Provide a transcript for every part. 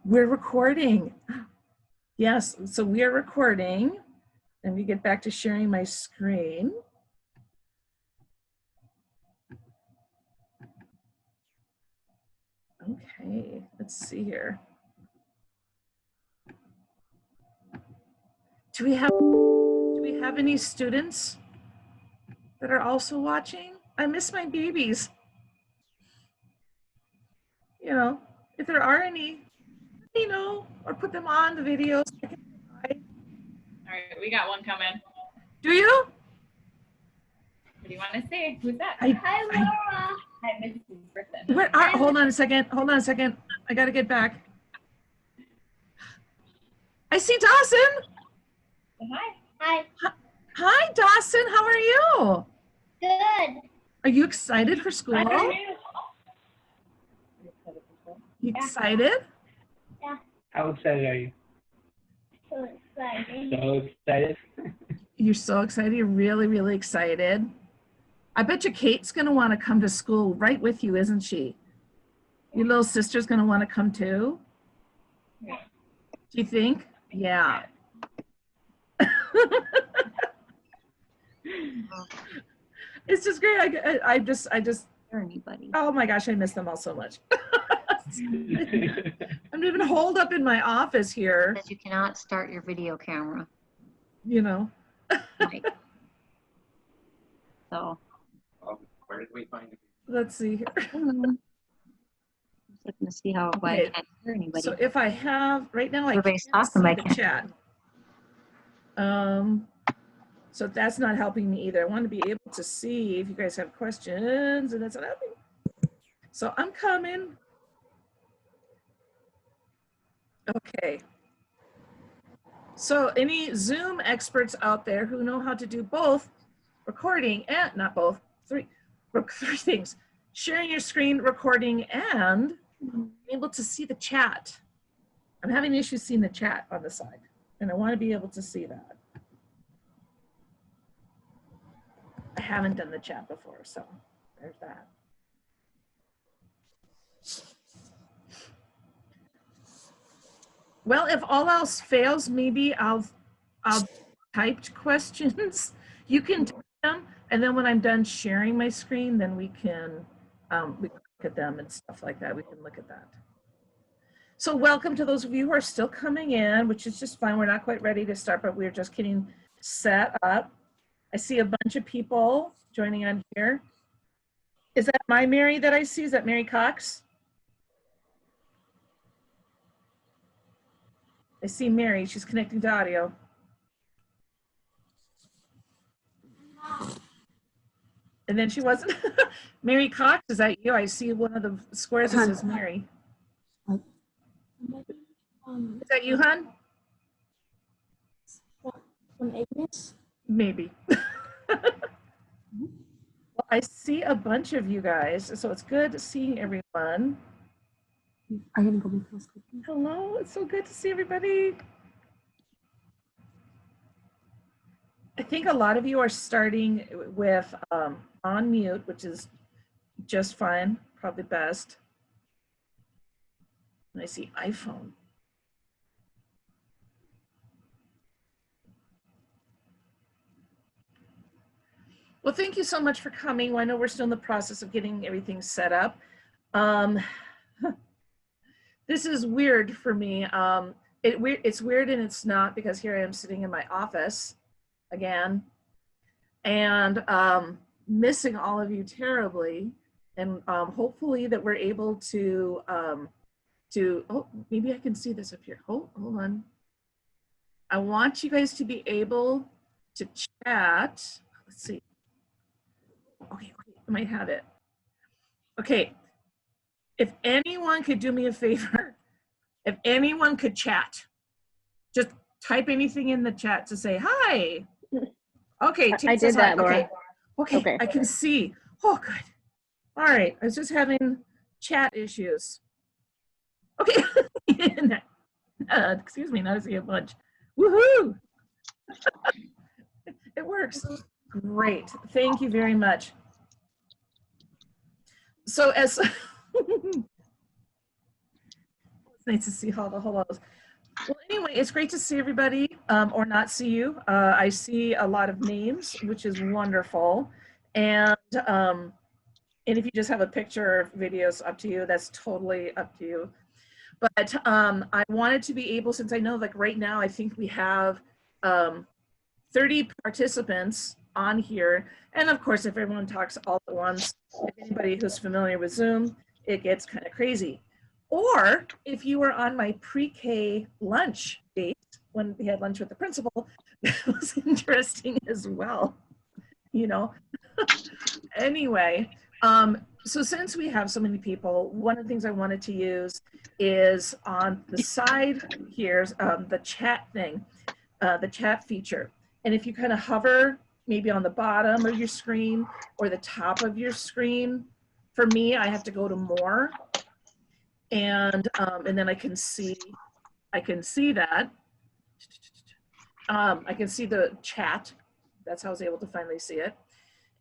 We're recording. Yes, so we are recording. Let me get back to sharing my screen. Okay, let's see here. Do we have any students that are also watching? I miss my babies. You know, if there are any, let me know or put them on the videos. All right, we got one coming. Do you? What do you want to say? Who's that? Hi, Laura. Hi, Mrs. Griffin. Hold on a second. Hold on a second. I got to get back. I see Dawson. Hi. Hi. Hi, Dawson. How are you? Good. Are you excited for school? You excited? Yeah. How excited are you? So exciting. So excited. You're so excited. You're really, really excited. I bet you Kate's going to want to come to school right with you, isn't she? Your little sister's going to want to come too? Yeah. Do you think? Yeah. It's just great. I just, Or anybody. oh my gosh, I miss them all so much. I'm even holed up in my office here, Because you cannot start your video camera. you know. Right. So, Where did we find it? Let's see here. I don't know. Just looking to see how why I Okay. can't hear anybody. So if I have, right now I Everybody's can't talking, see but I the can't. chat. So that's not helping me either. I want to be able to see if you guys have questions, and that's not helping. So I'm coming. Okay. So any Zoom experts out there who know how to do both recording and not both, three things, sharing your screen, recording, and being able to see the chat. I'm having issues seeing the chat on the side, and I want to be able to see that. I haven't done the chat before, so there's that. Well, if all else fails, maybe I'll typed questions. You can type them, and then when I'm done sharing my screen, then we can look at them and stuff like that. We can look at that. So welcome to those of you who are still coming in, which is just fine. We're not quite ready to start, but we're just getting set up. I see a bunch of people joining on here. Is that my Mary that I see? Is that Mary Cox? I see Mary. She's connecting to audio. And then she wasn't. Mary Cox, is that you? I see one of the squares that says Mary. Is that you, hon? From Agnes? Maybe. Well, I see a bunch of you guys, so it's good seeing everyone. Are you gonna go make those cookies? Hello, it's so good to see everybody. I think a lot of you are starting with on mute, which is just fine, probably best. And I see iPhone. Well, thank you so much for coming. Well, I know we're still in the process of getting everything set up. This is weird for me. It's weird and it's not, because here I am sitting in my office again and missing all of you terribly. And hopefully that we're able to, oh, maybe I can see this up here. Hold on. I want you guys to be able to chat. Let's see. Okay, I might have it. Okay, if anyone could do me a favor, if anyone could chat, just type anything in the chat to say hi. Okay, I did that, Laura. Okay, I can see. Oh, good. All right, I was just having chat issues. Okay, excuse me, now I see a bunch. Woohoo! It works. Great, thank you very much. So as Nice to see all the hellos. Well, anyway, it's great to see everybody, or not see you. I see a lot of names, which is wonderful. And if you just have a picture or videos, up to you. That's totally up to you. But I wanted to be able, since I know like right now, I think we have 30 participants on here. And of course, if everyone talks all at once, if anybody who's familiar with Zoom, it gets kind of crazy. Or if you were on my pre-K lunch date, when we had lunch with the principal, it was interesting as well, you know. Anyway, so since we have so many people, one of the things I wanted to use is on the side here, the chat thing, the chat feature. And if you kind of hover maybe on the bottom of your screen or the top of your screen, for me, I have to go to more. And then I can see that. I can see the chat. That's how I was able to finally see it.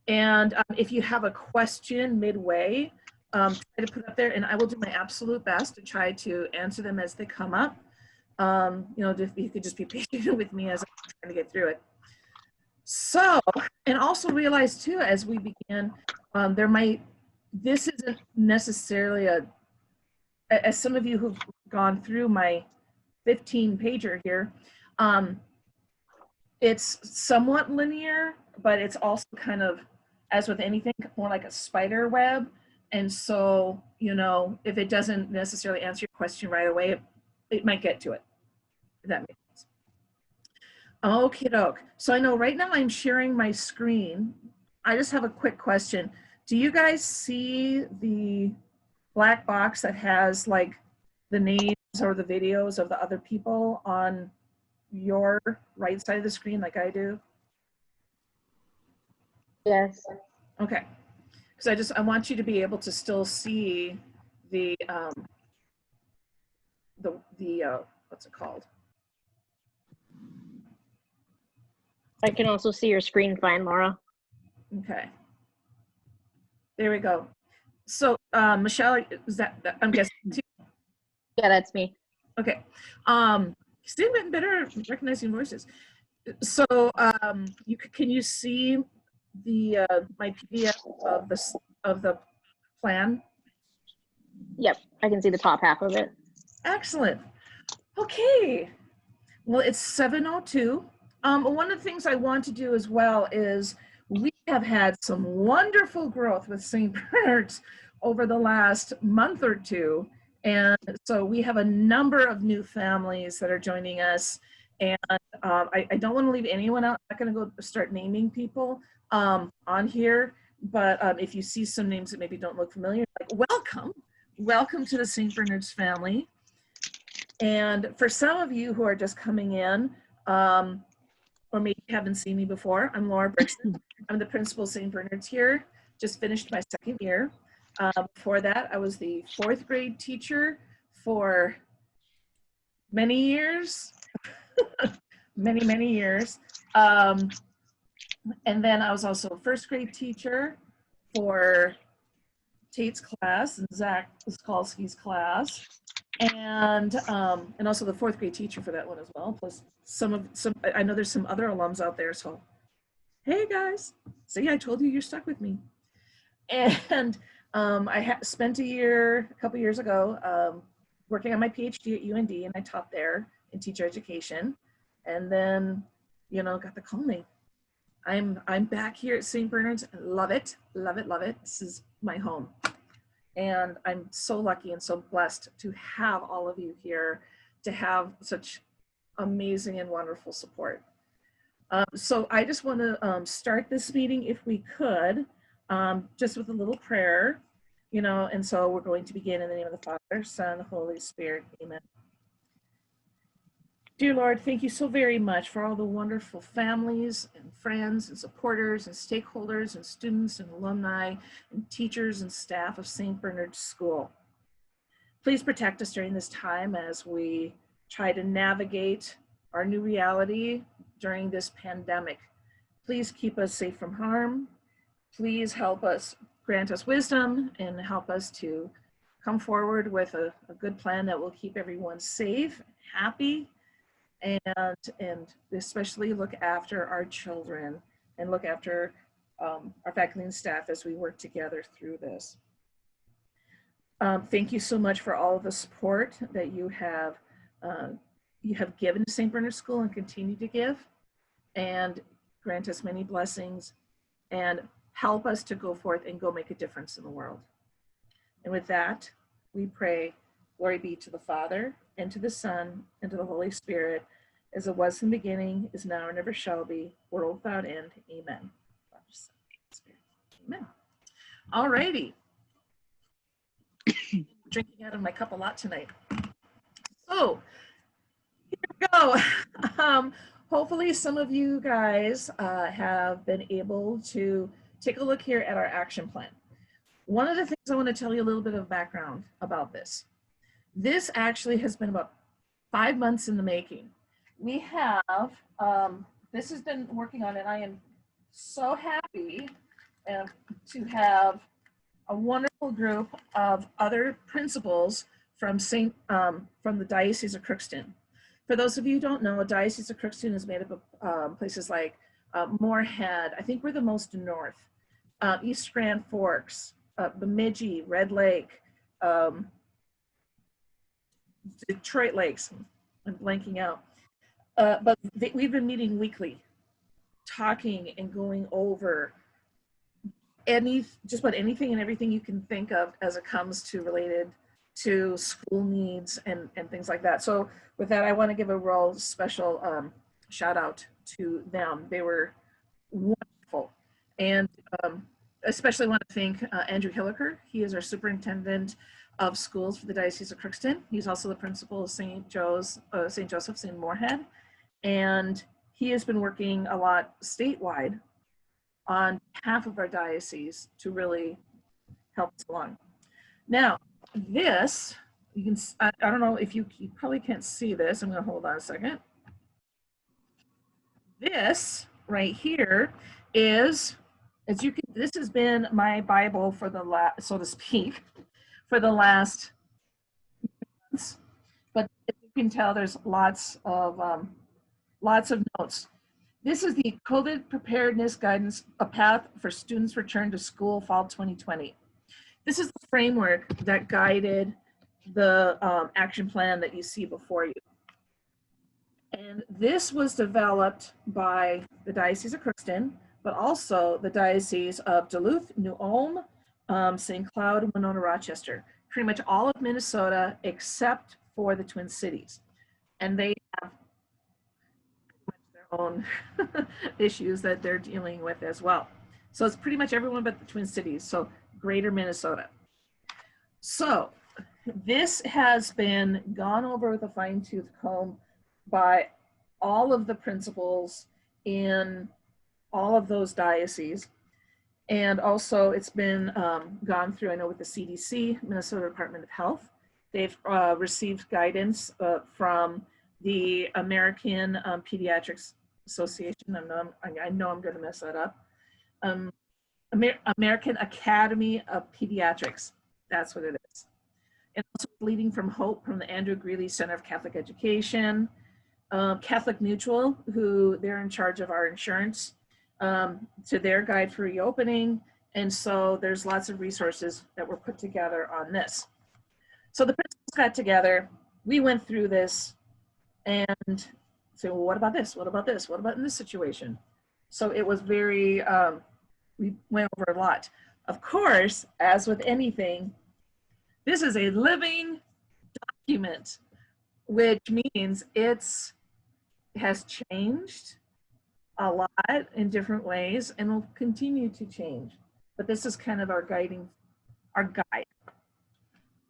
And if you have a question midway, try to put up there, and I will do my absolute best to try to answer them as they come up. You know, if you could just be patient with me as I'm trying to get through it. So, and also realize too, as we begin, this isn't necessarily as some of you who've gone through my 15-pager here, it's somewhat linear, but it's also kind of, as with anything, more like a spider web. And so, you know, if it doesn't necessarily answer your question right away, it might get to it, if that makes sense. Okay, doke. So I know right now I'm sharing my screen. I just have a quick question. Do you guys see the black box that has like the names or the videos of the other people on your right side of the screen like I do? Yes. Okay. Because I want you to be able to still see the what's it called? I can also see your screen fine, Laura. Okay. There we go. So Michelle, is that I'm guessing too? Yeah, that's me. Okay. Still getting better at recognizing voices. So can you see the my PDF of the plan? Yep, I can see the top half of it. Excellent. Okay. Well, it's 7:02. One of the things I want to do as well is we have had some wonderful growth with St. Bernard's over the last month or two. And so we have a number of new families that are joining us. And I don't want to leave anyone out. I'm not going to go start naming people on here. But if you see some names that maybe don't look familiar, like welcome to the St. Bernard's family. And for some of you who are just coming in, or maybe haven't seen me before, I'm Laura Brixton. I'm the principal of St. Bernard's here. Just finished my second year. Before that, I was the 4th grade teacher for many years, many years. And then I was also a 1st grade teacher for Tate's class and Zach Skalski's class. And also the 4th grade teacher for that one as well. Plus I know there's some other alums out there. So, hey guys, see, I told you you're stuck with me. And I spent a couple years ago, working on my PhD at UND, and I taught there in teacher education. And then, you know, got the calling. I'm back here at St. Bernard's. Love it, love it, love it. This is my home. And I'm so lucky and so blessed to have all of you here, to have such amazing and wonderful support. So I just want to start this meeting, if we could, just with a little prayer, you know, and so we're going to begin in the name of the Father, Son, Holy Spirit, amen. Dear Lord, thank you so very much for all the wonderful families and friends and supporters and stakeholders and students and alumni and teachers and staff of St. Bernard's School. Please protect us during this time as we try to navigate our new reality during this pandemic. Please keep us safe from harm. Please help us, grant us wisdom, and help us to come forward with a good plan that will keep everyone safe, happy, and especially look after our children and look after our faculty and staff as we work together through this. Thank you so much for all of the support that you have given to St. Bernard School and continue to give, and grant us many blessings and help us to go forth and go make a difference in the world. And with that, we pray, glory be to the Father, and to the Son, and to the Holy Spirit, as it was in the beginning, is now, and ever shall be, world without end. Amen. Amen. All righty. Drinking out of my cup a lot tonight. So, here we go. Hopefully some of you guys have been able to take a look here at our action plan. One of the things I want to tell you a little bit of background about this. This actually has been about 5 months in the making. We have, this has been working on it. I am so happy to have a wonderful group of other principals from the Diocese of Crookston. For those of you who don't know, Diocese of Crookston is made up of places like Moorhead. I think we're the most north. East Grand Forks, Bemidji, Red Lake, Detroit Lakes. I'm blanking out. But we've been meeting weekly, talking and going over just about anything and everything you can think of as it comes to related to school needs and things like that. So with that, I want to give a real special shout out to them. They were wonderful. And especially want to thank Andrew Hilliker. He is our superintendent of schools for the Diocese of Crookston. He's also the principal of St. Joseph's in Moorhead. And he has been working a lot statewide on behalf of our diocese to really help us along. Now, this, you can, I don't know if you probably can't see this. I'm going to hold on a second. This right here is, as you can, this has been my Bible for the last, so to speak, for the last months. But as you can tell, there's lots of notes. This is the COVID preparedness guidance, a path for students return to school fall 2020. This is the framework that guided the action plan that you see before you. And this was developed by the Diocese of Crookston, but also the Diocese of Duluth, New Ulm, St. Cloud, Winona, Rochester, pretty much all of Minnesota except for the Twin Cities. And they have their own issues that they're dealing with as well. So it's pretty much everyone but the Twin Cities, so greater Minnesota. So this has been gone over with a fine-tooth comb by all of the principals in all of those dioceses. And also it's been gone through, I know with the CDC, Minnesota Department of Health. They've received guidance from the American Pediatrics Association. I know I'm gonna mess that up. American Academy of Pediatrics, that's what it is. And also Leading from Hope from the Andrew Greeley Center of Catholic Education. Catholic Mutual, who they're in charge of our insurance, to their guide for reopening. And so there's lots of resources that were put together on this. So the principals got together, we went through this and said, well, what about this? What about this? What about in this situation? So it was very, we went over a lot. Of course, as with anything, this is a living document, which means it has changed a lot in different ways and will continue to change. But this is kind of our guide.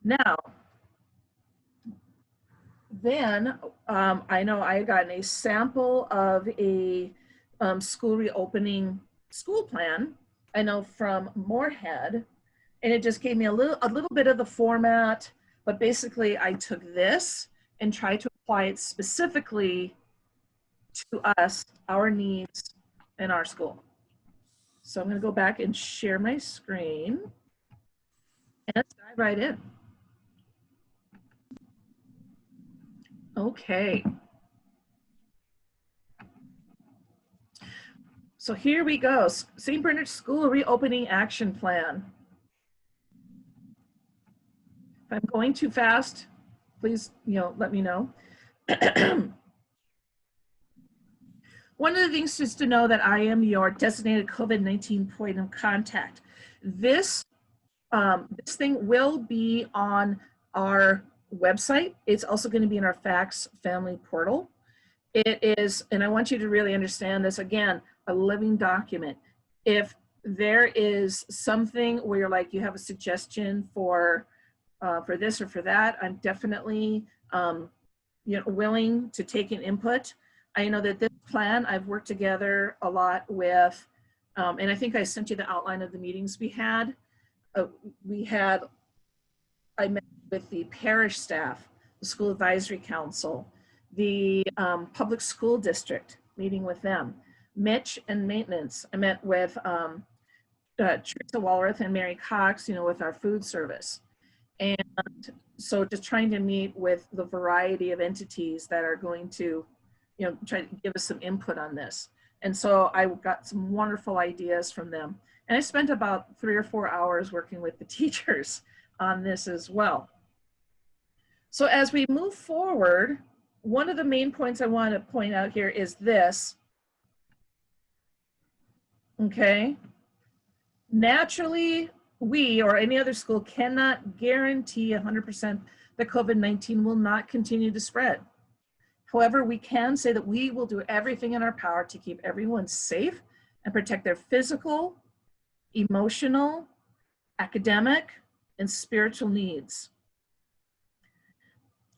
Now, then I know I had gotten a sample of a school reopening school plan, I know from Moorhead, and it just gave me a little bit of the format, but basically I took this and tried to apply it specifically to us, our needs, and our school. So I'm going to go back and share my screen and let's dive right in. Okay. So here we go. St. Bernard School Reopening Action Plan. If I'm going too fast, please, let me know. One of the things just to know that I am your designated COVID-19 point of contact. This thing will be on our website. It's also going to be in our Fax Family Portal. It is, and I want you to really understand this, again, a living document. If there is something where you're like, you have a suggestion for this or for that, I'm definitely willing to take an input. I know that this plan, I've worked together a lot with, and I think I sent you the outline of the meetings we had. I met with the parish staff, the school advisory council, the public school district, meeting with them, Mitch and maintenance. I met with Teresa Walrath and Mary Cox, with our food service. And so just trying to meet with the variety of entities that are going to, try to give us some input on this. And so I got some wonderful ideas from them. And I spent about 3 or 4 hours working with the teachers on this as well. So as we move forward, one of the main points I want to point out here is this. Okay. Naturally, we or any other school cannot guarantee 100% that COVID-19 will not continue to spread. However, we can say that we will do everything in our power to keep everyone safe and protect their physical, emotional, academic, and spiritual needs.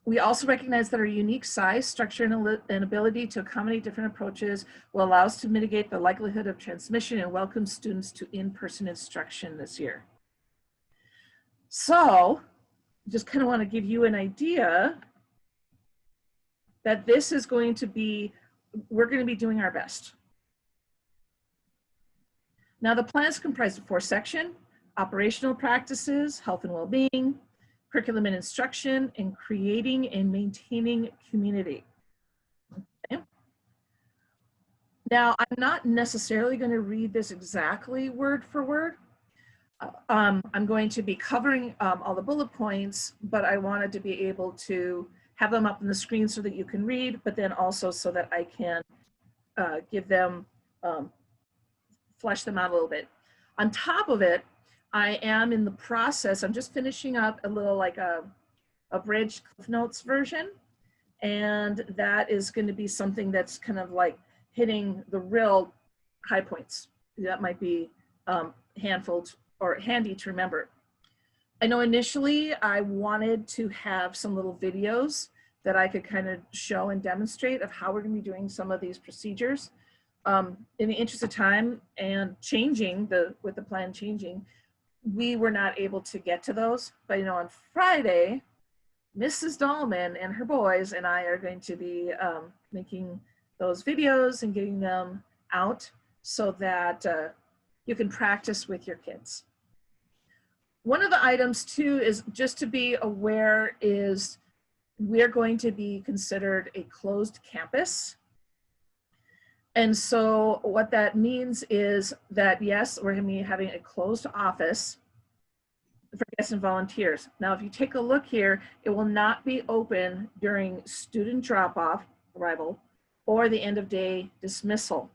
We also recognize that our unique size, structure, and ability to accommodate different approaches will allow us to mitigate the likelihood of transmission and welcome students to in-person instruction this year. So, just kind of want to give you an idea that this is going to be, we're going to be doing our best. Now, the plan is comprised of 4 sections: operational practices, health and well-being, curriculum and instruction, and creating and maintaining community. Okay. Now, I'm not necessarily going to read this exactly word for word. I'm going to be covering all the bullet points, but I wanted to be able to have them up on the screen so that you can read, but then also so that I can give them, flesh them out a little bit. On top of it, I am in the process, I'm just finishing up a little like a abridged Cliff Notes version. And that is going to be something that's kind of like hitting the real high points. That might be handful or handy to remember. I know initially I wanted to have some little videos that I could kind of show and demonstrate of how we're going to be doing some of these procedures. In the interest of time and with the plan changing, we were not able to get to those. But on Friday, Mrs. Dahlman and her boys and I are going to be making those videos and getting them out so that you can practice with your kids. One of the items too is just to be aware is we're going to be considered a closed campus. And so what that means is that, yes, we're going to be having a closed office for guests and volunteers. Now, if you take a look here, it will not be open during student drop-off, arrival, or the end of day dismissal.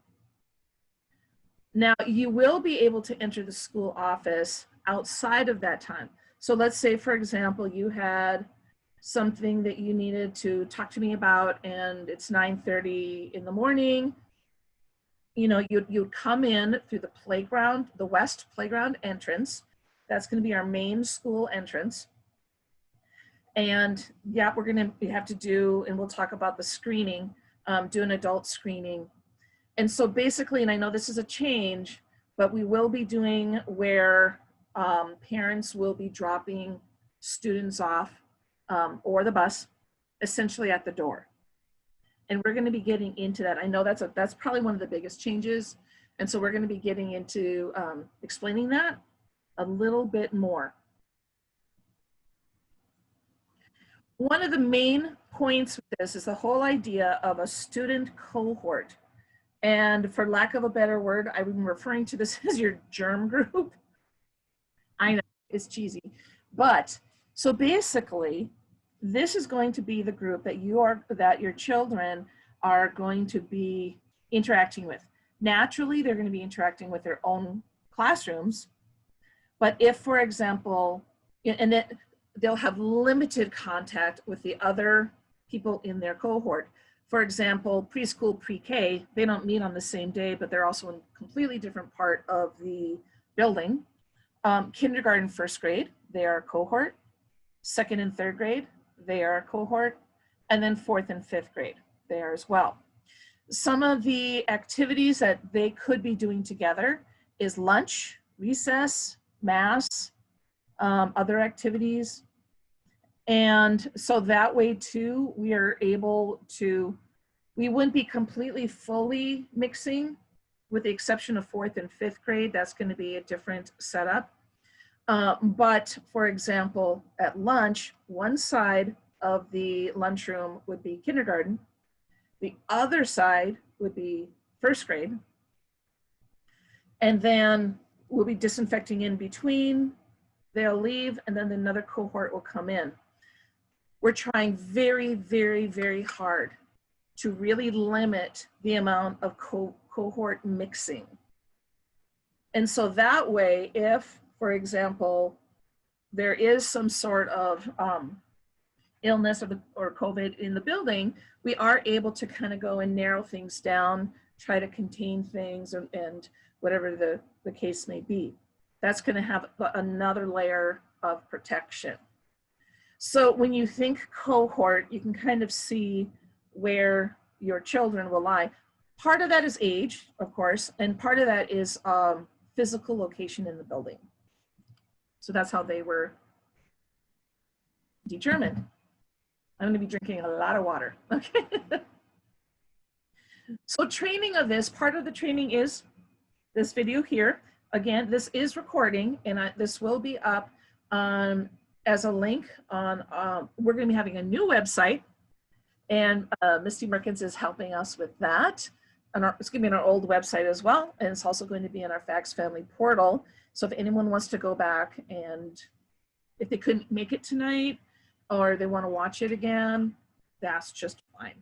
Now, you will be able to enter the school office outside of that time. So let's say, for example, you had something that you needed to talk to me about and it's 9:30 in the morning. You'd come in through the playground, the west playground entrance. That's going to be our main school entrance. And yeah, we're going to have to do, and we'll talk about the screening, do an adult screening. And so basically, and I know this is a change, but we will be doing where parents will be dropping students off or the bus essentially at the door. And we're going to be getting into that. I know that's probably one of the biggest changes. And so we're going to be getting into explaining that a little bit more. one of the main points with this is the whole idea of a student cohort. And for lack of a better word, I'm referring to this as your germ group. I know, it's cheesy. But so basically, this is going to be the group that your children are going to be interacting with. Naturally, they're going to be interacting with their own classrooms. But if, for example, and that they'll have limited contact with the other people in their cohort. For example, preschool, pre-K, they don't meet on the same day, but they're also in a completely different part of the building. Kindergarten, first grade, they are a cohort. Second and third grade, they are a cohort. And then fourth and fifth grade, they are as well. Some of the activities that they could be doing together is lunch, recess, mass, other activities. And so that way too, we are able to, we wouldn't be completely fully mixing with the exception of fourth and fifth grade. That's going to be a different setup. But for example, at lunch, one side of the lunchroom would be kindergarten. The other side would be first grade. And then we'll be disinfecting in between. They'll leave and then another cohort will come in. We're trying very, very, very hard to really limit the amount of cohort mixing. And so that way, if, for example, there is some sort of illness or COVID in the building, we are able to kind of go and narrow things down, try to contain things and whatever the case may be. That's going to have another layer of protection. So when you think cohort, you can kind of see where your children will lie. Part of that is age, of course, and part of that is physical location in the building. So that's how they were determined. I'm going to be drinking a lot of water. Okay. So training of this, part of the training is this video here. Again, this is recording and this will be up as a link on, we're going to be having a new website and Misty Merkins is helping us with that. And it's going to be on our old website as well. And it's also going to be in our Fax Family portal. So if anyone wants to go back and if they couldn't make it tonight or they want to watch it again, that's just fine.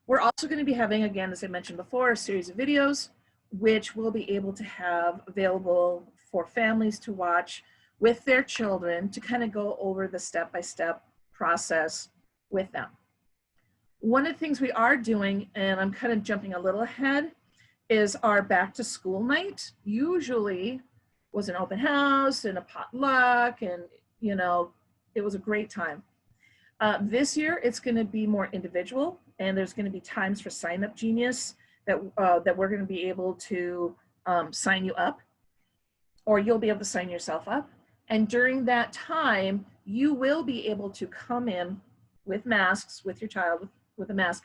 We're also going to be having, again, as I mentioned before, a series of videos, which we'll be able to have available for families to watch with their children to kind of go over the step-by-step process with them. One of the things we are doing, and I'm kind of jumping a little ahead, is our back to school night. Usually was an open house and a potluck and, you know, it was a great time. This year it's going to be more individual and there's going to be times for Sign Up Genius that we're going to be able to sign you up, or you'll be able to sign yourself up. And during that time, you will be able to come in with masks, with your child, with a mask,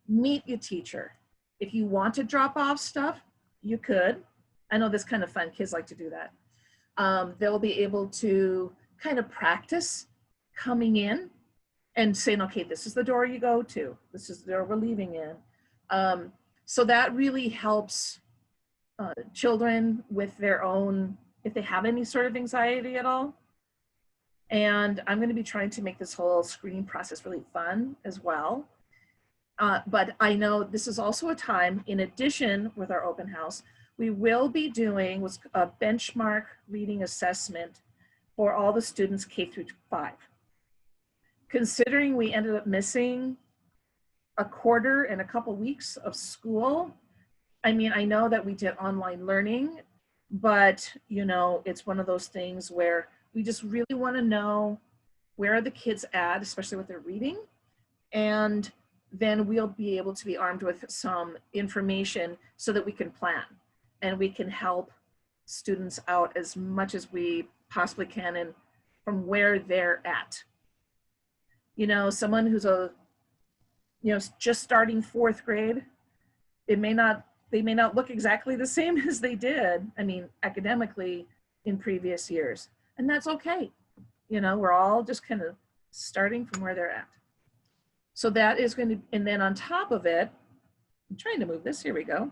meet your teacher. If you want to drop off stuff, you could. I know that's kind of fun. Kids like to do that. They'll be able to kind of practice coming in and saying, okay, this is the door you go to. This is the door we're leaving in. So that really helps children with their own, if they have any sort of anxiety at all. And I'm going to be trying to make this whole screening process really fun as well. But I know this is also a time, in addition with our open house, we will be doing what's a benchmark reading assessment for all the students K through 5. Considering we ended up missing a quarter and a couple weeks of school, I mean, I know that we did online learning, but you know, it's one of those things where we just really want to know where are the kids at, especially with their reading, and then we'll be able to be armed with some information so that we can plan and we can help students out as much as we possibly can and from where they're at. You know, someone who's just starting 4th grade, they may not look exactly the same as they did, I mean, academically in previous years. And that's okay. You know, we're all just kind of starting from where they're at. So that is going to, and then on top of it, I'm trying to move this, here we go.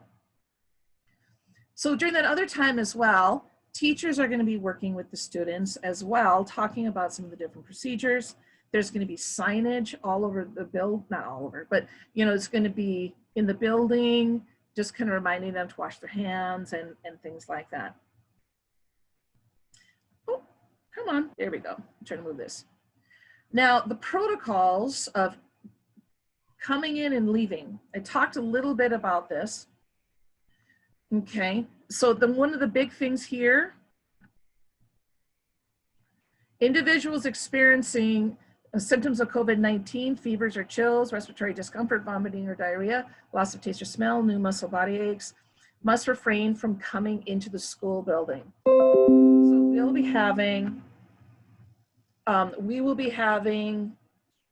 So during that other time as well, teachers are going to be working with the students as well, talking about some of the different procedures. There's going to be signage all over the not all over, but you know, it's going to be in the building, just kind of reminding them to wash their hands and things like that. Oh, come on, there we go. I'm trying to move this. Now, the protocols of coming in and leaving. I talked a little bit about this. Okay, so one of the big things here, individuals experiencing symptoms of COVID-19, fevers or chills, respiratory discomfort, vomiting or diarrhea, loss of taste or smell, new muscle body aches, must refrain from coming into the school building. So we'll be having,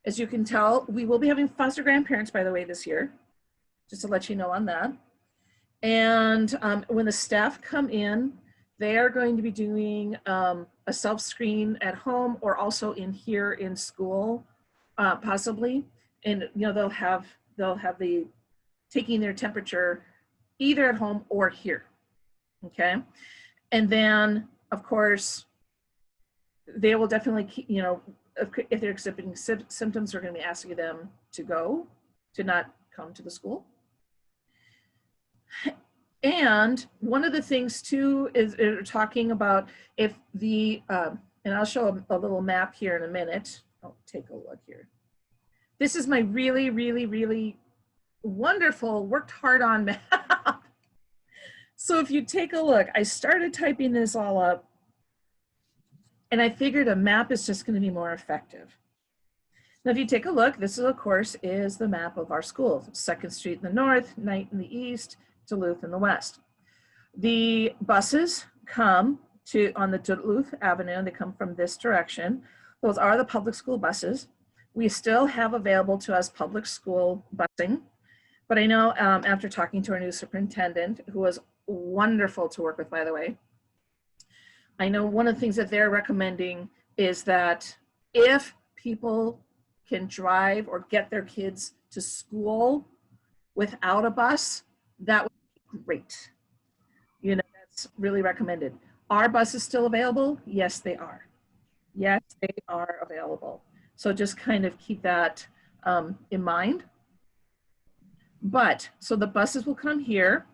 as you can tell, we will be having foster grandparents, by the way, this year, just to let you know on that. And when the staff come in, they are going to be doing a self-screen at home or also in here in school, possibly. And you know, they'll have the taking their temperature either at home or here. Okay, and then of course they will definitely keep, you know, if they're exhibiting symptoms, we're going to be asking them to not come to the school. And one of the things too is talking about if the, and I'll show a little map here in a minute. I'll take a look here. This is my really, really, really wonderful, worked hard on map. So if you take a look, I started typing this all up and I figured a map is just going to be more effective. Now, if you take a look, this is, of course, is the map of our schools. 2nd Street in the north, Knight in the east, Duluth in the west. The buses come on the Duluth Avenue, and they come from this direction. Those are the public school buses. We still have available to us public school busing, but I know after talking to our new superintendent, who was wonderful to work with, by the way, I know one of the things that they're recommending is that if people can drive or get their kids to school without a bus, that would be great. You know, that's really recommended. Are buses still available? Yes, they are. Yes, they are available. So just kind of keep that in mind. But, so the buses will come here.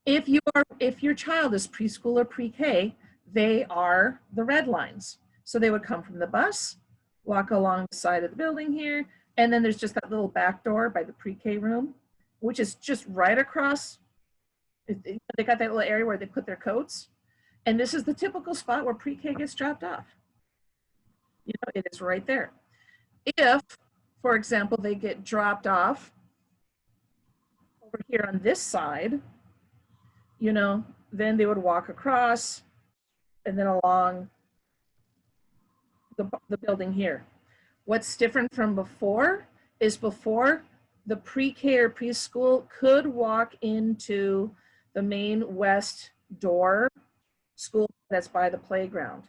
If your child is preschool or pre-K, they are the red lines. So they would come from the bus, walk along the side of the building here, and then there's just that little back door by the pre-K room, which is just right across. They got that little area where they put their coats. And this is the typical spot where pre-K gets dropped off. You know, it is right there. If, for example, they get dropped off over here on this side, you know, then they would walk across and then along the building here. What's different from before is before the pre-K or preschool could walk into the main west door school that's by the playground.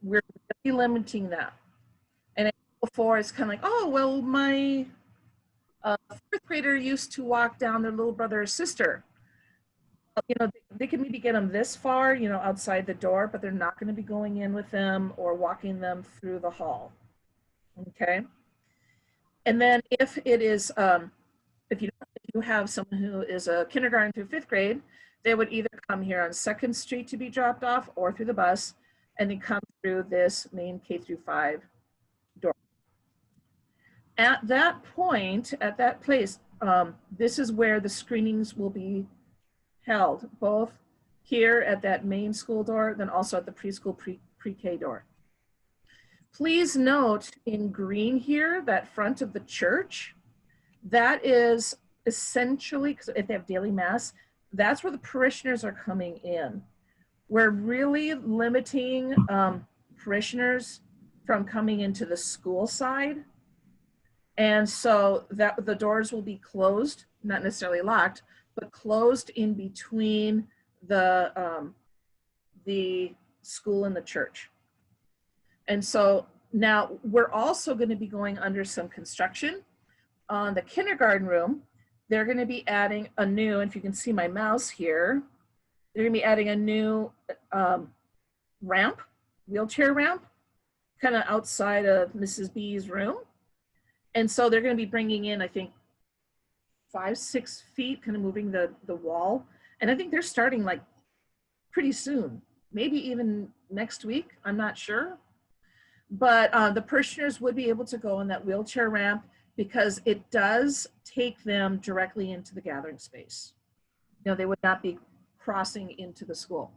We're really limiting that. And before it's kind of like, oh, well, my 4th grader used to walk down their little brother or sister. You know, they can maybe get them this far, you know, outside the door, but they're not going to be going in with them or walking them through the hall. Okay. And then if it is, if you have someone who is a kindergarten through 5th grade, they would either come here on 2nd Street to be dropped off or through the bus and then come through this main K through 5 door. At that point, at that place, this is where the screenings will be held, both here at that main school door, then also at the preschool pre-K door. Please note in green here, that front of the church, that is essentially, because if they have daily mass, that's where the parishioners are coming in. We're really limiting parishioners from coming into the school side. And so that the doors will be closed, not necessarily locked, but closed in between the school and the church. And so Now, we're also going to be going under some construction on the kindergarten room. They're going to be adding a new, and if you can see my mouse here, they're going to be adding a new ramp, wheelchair ramp, kind of outside of Mrs. B's room. And so they're going to be bringing in, I think, 5-6 feet, kind of moving the wall. And I think they're starting like pretty soon, maybe even next week. I'm not sure. But the parishioners would be able to go on that wheelchair ramp because it does take them directly into the gathering space. You know, they would not be crossing into the school.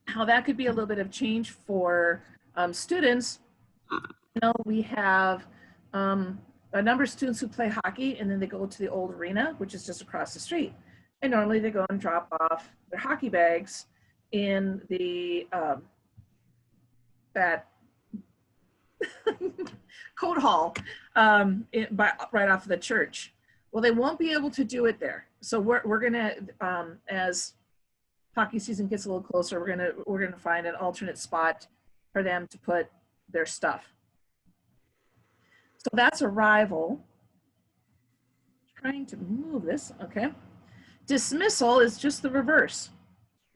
How that could be a little bit of change for students. You know, we have a number of students who play hockey and then they go to the old arena, which is just across the street. And normally they go and drop off their hockey bags in the that coat hall right off of the church. Well, they won't be able to do it there. So we're gonna, as hockey season gets a little closer, we're gonna find an alternate spot for them to put their stuff. So that's arrival. Trying to move this, okay. Dismissal is just the reverse,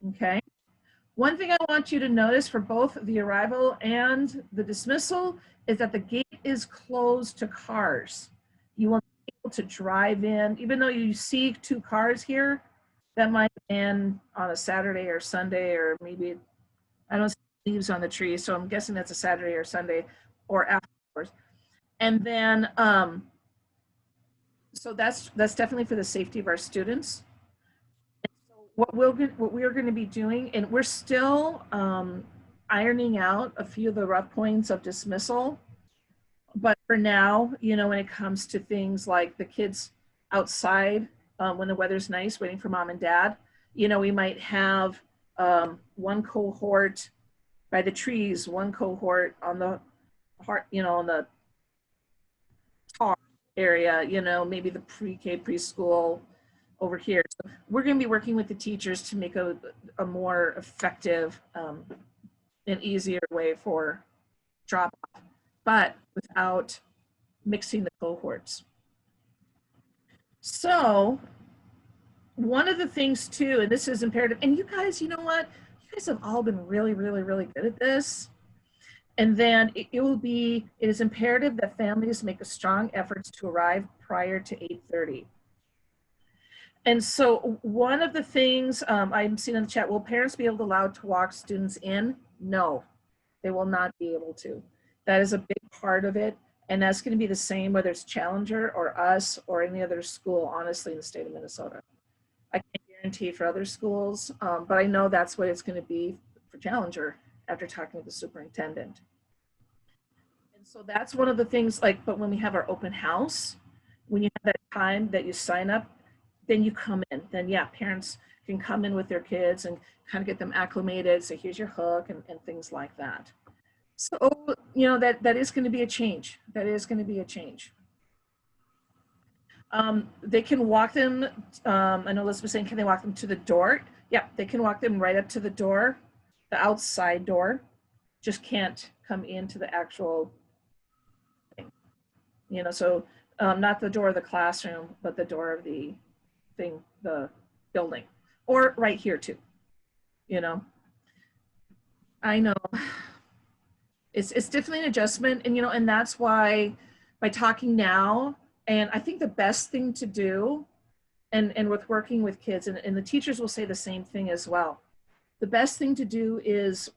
okay. One thing I want you to notice for both the arrival and the dismissal is that the gate is closed to cars. You won't be able to drive in, even though you see 2 cars here, that might have been on a Saturday or Sunday, or maybe, I don't see leaves on the tree, so I'm guessing that's a Saturday or Sunday or afterwards. And then, so that's definitely for the safety of our students. What we are going to be doing, and we're still ironing out a few of the rough points of dismissal. But for now, you know, when it comes to things like the kids outside when the weather's nice, waiting for mom and dad, you know, we might have one cohort by the trees, one cohort on the on the tar area, you know, maybe the pre-K preschool over here. So we're going to be working with the teachers to make a more effective and easier way for drop off, but without mixing the cohorts. So one of the things too, and this is imperative, and you guys, you know what? You guys have all been really, really, really good at this. And then it is imperative that families make a strong effort to arrive prior to 8:30. And so one of the things I'm seeing in the chat, will parents be able to allow to walk students in? No, they will not be able to. That is a big part of it. And that's going to be the same whether it's Challenger or us or any other school, honestly, in the state of Minnesota. I can't guarantee for other schools, but I know that's what it's going to be for Challenger after talking with the superintendent. And so that's one of the things, like, but when we have our open house, when you have that time that you sign up, then you come in, then yeah, parents can come in with their kids and kind of get them acclimated. So here's your hook and things like that. So, you know, that is going to be a change. That is going to be a change. They can walk them, I know Elizabeth was saying, can they walk them to the door? Yeah, they can walk them right up to the door, the outside door, just can't come into the actual thing. You know, so not the door of the classroom, but the door of the the building, or right here too, you know. I know it's definitely an adjustment, and you know, and that's why by talking now, and I think the best thing to do, and with working with kids, and the teachers will say the same thing as well, the best thing to do is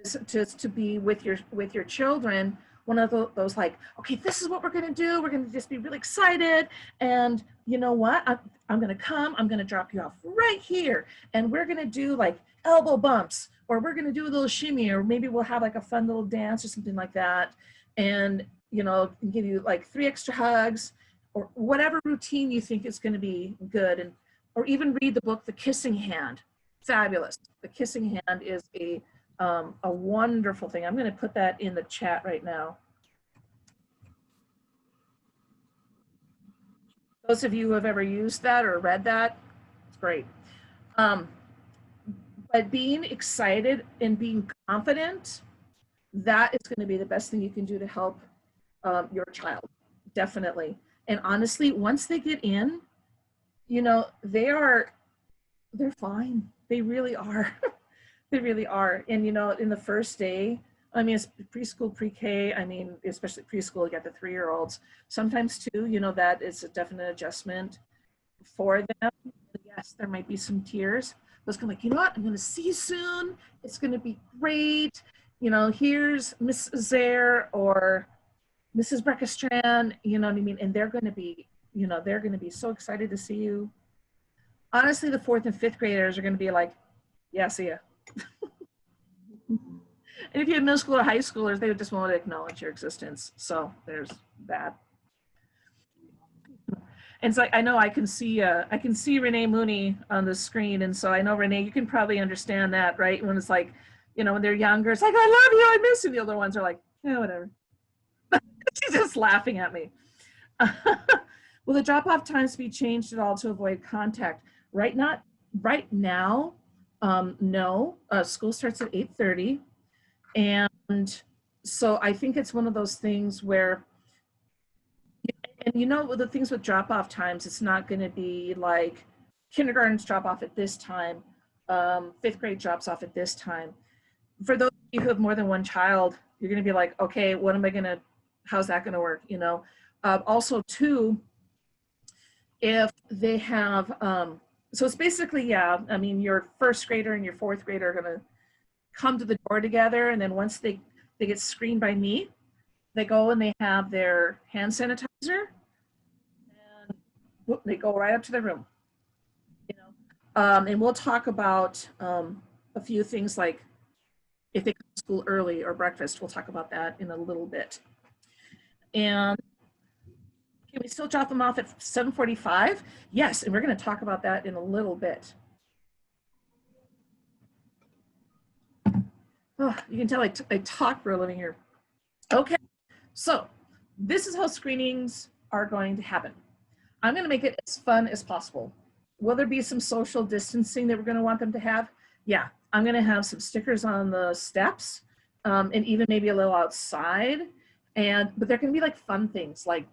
to be with your children. One of those like, okay, this is what we're gonna do. We're gonna just be really excited. And you know what? I'm gonna come, I'm gonna drop you off right here. And we're gonna do like elbow bumps, or we're gonna do a little shimmy, or maybe we'll have like a fun little dance or something like that. And you know, give you like 3 extra hugs, or whatever routine you think is gonna be good. And or even read the book, The Kissing Hand. Fabulous. The Kissing Hand is a wonderful thing. I'm going to put that in the chat right now. Those of you who have ever used that or read that, it's great. But being excited and being confident, that is going to be the best thing you can do to help your child, definitely. And honestly, once they get in, you know, they're fine. They really are. They really are. And, you know, in the first day, I mean, it's preschool, pre-K, I mean, especially preschool, you got the 3-year-olds. Sometimes too, you know, that is a definite adjustment for them. Yes, there might be some tears. But it's kind of like, you know what, I'm going to see you soon. It's going to be great. You know, here's Miss Zaire or Mrs. Breckestrand, you know what I mean? And they're going to be, you know, they're going to be so excited to see you. Honestly, the 4th and 5th graders are going to be like, yeah, see ya. And if you have middle school or high schoolers, they would just want to acknowledge your existence. So there's that. And it's like, I know I can see Renee Mooney on the screen. And so I know, Renee, you can probably understand that, right? When it's like, you know, when they're younger, it's like, I love you, I miss you. The other ones are like, yeah, whatever. She's just laughing at me. Will the drop-off times be changed at all to avoid contact? Right now, no. School starts at 8:30. And so I think it's one of those things where, and you know, the things with drop-off times, it's not going to be like kindergarten's drop off at this time, 5th grade drops off at this time. For those of you who have more than one child, you're going to be like, okay, what am I going to, how's that going to work? You know, also too, if they have, so it's basically, yeah, I mean, your 1st grader and your 4th grader are going to come to the door together. And then once they get screened by me, they go and they have their hand sanitizer and whoop, they go right up to their room, you know. And we'll talk about a few things like if they come to school early or breakfast. We'll talk about that in a little bit. And can we still drop them off at 7:45? Yes, and we're going to talk about that in a little bit. Oh, you can tell I talk for a living here. Okay, so this is how screenings are going to happen. I'm going to make it as fun as possible. Will there be some social distancing that we're going to want them to have? Yeah, I'm going to have some stickers on the steps and even maybe a little outside. But they're going to be like fun things like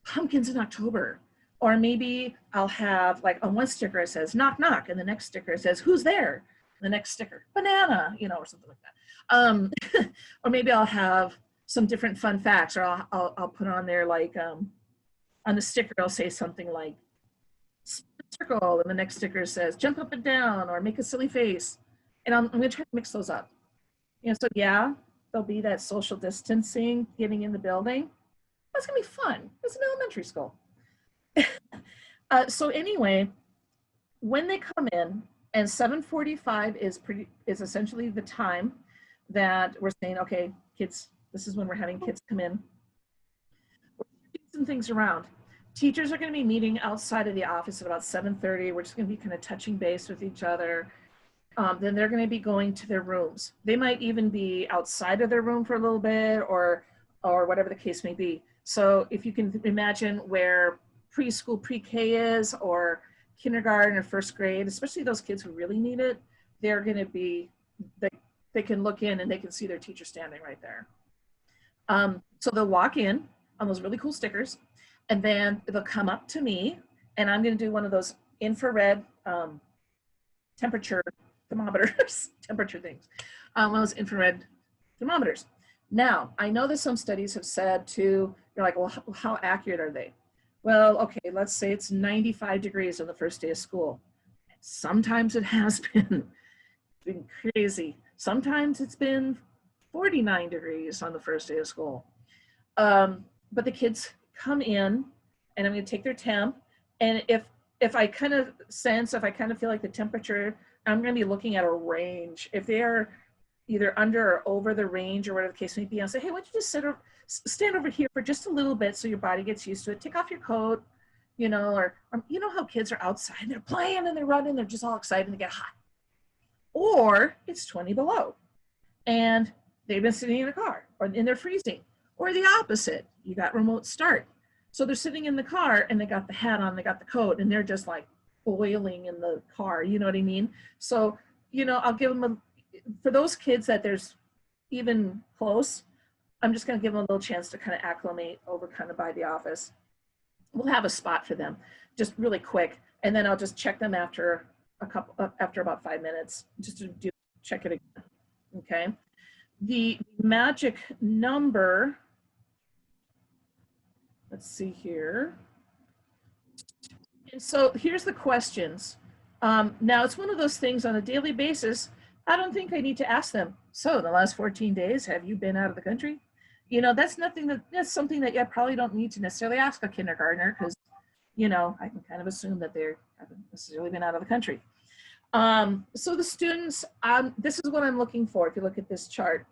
pumpkins in October. Or maybe I'll have like on one sticker it says knock knock and the next sticker says who's there? The next sticker, banana, you know, or something like that. Or maybe I'll have some different fun facts, or I'll put on there like on the sticker I'll say something like circle, and the next sticker says jump up and down or make a silly face, and I'm going to try to mix those up. You know, so yeah, there'll be that social distancing getting in the building. That's going to be fun. It's an elementary school. So anyway, when they come in, and 7:45 is essentially the time that we're saying, okay, kids, this is when we're having kids come in. We're doing some things around. Teachers are going to be meeting outside of the office at about 7:30. We're just going to be kind of touching base with each other. Then they're going to be going to their rooms. They might even be outside of their room for a little bit, or whatever the case may be. So if you can imagine where preschool, pre-K is, or kindergarten or 1st grade, especially those kids who really need it, they're going to be, they can look in and they can see their teacher standing right there. So they'll walk in on those really cool stickers, and then they'll come up to me, and I'm going to do one of those infrared temperature thermometers, temperature things, one of those infrared thermometers. Now, I know that some studies have said too, you're like, well, how accurate are they? Well, okay, let's say it's 95 degrees on the first day of school. Sometimes it has been crazy. Sometimes it's been 49 degrees on the first day of school. But the kids come in, and I'm going to take their temp. And if I kind of sense, if I kind of feel like the temperature, I'm going to be looking at a range. If they are either under or over the range or whatever the case may be, I'll say, hey, why don't you just stand over here for just a little bit so your body gets used to it. Take off your coat, you know, or you know how kids are outside, they're playing and they're running, they're just all excited and they get hot. Or it's 20 below and they've been sitting in a car, or and they're freezing, or the opposite, you got remote start. So they're sitting in the car and they got the hat on, they got the coat, and they're just like boiling in the car, you know what I mean? So you know, I'll give them for those kids that there's even close, I'm just going to give them a little chance to kind of acclimate over kind of by the office. We'll have a spot for them just really quick. And then I'll just check them after after about 5 minutes, just to check it again. Okay. The magic number, let's see here. And so here's the questions. Now it's one of those things on a daily basis. I don't think I need to ask them. So in the last 14 days, have you been out of the country? You know, that's that's something that you probably don't need to necessarily ask a kindergartner, because, you know, I can kind of assume that they haven't necessarily been out of the country. So the students, this is what I'm looking for. If you look at this chart,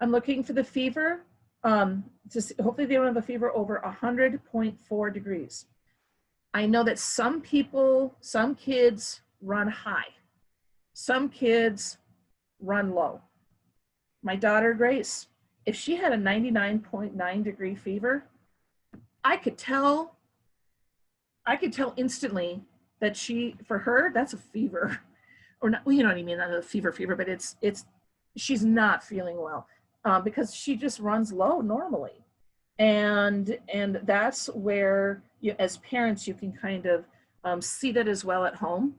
I'm looking for the fever. Hopefully they don't have a fever over 100.4 degrees. I know that some kids run high. Some kids run low. My daughter, Grace, if she had a 99.9 degree fever, I could tell instantly that for her, that's a fever. Or not, well, you know what I mean, not a fever, but she's not feeling well, because she just runs low normally. And that's where as parents, you can kind of see that as well at home.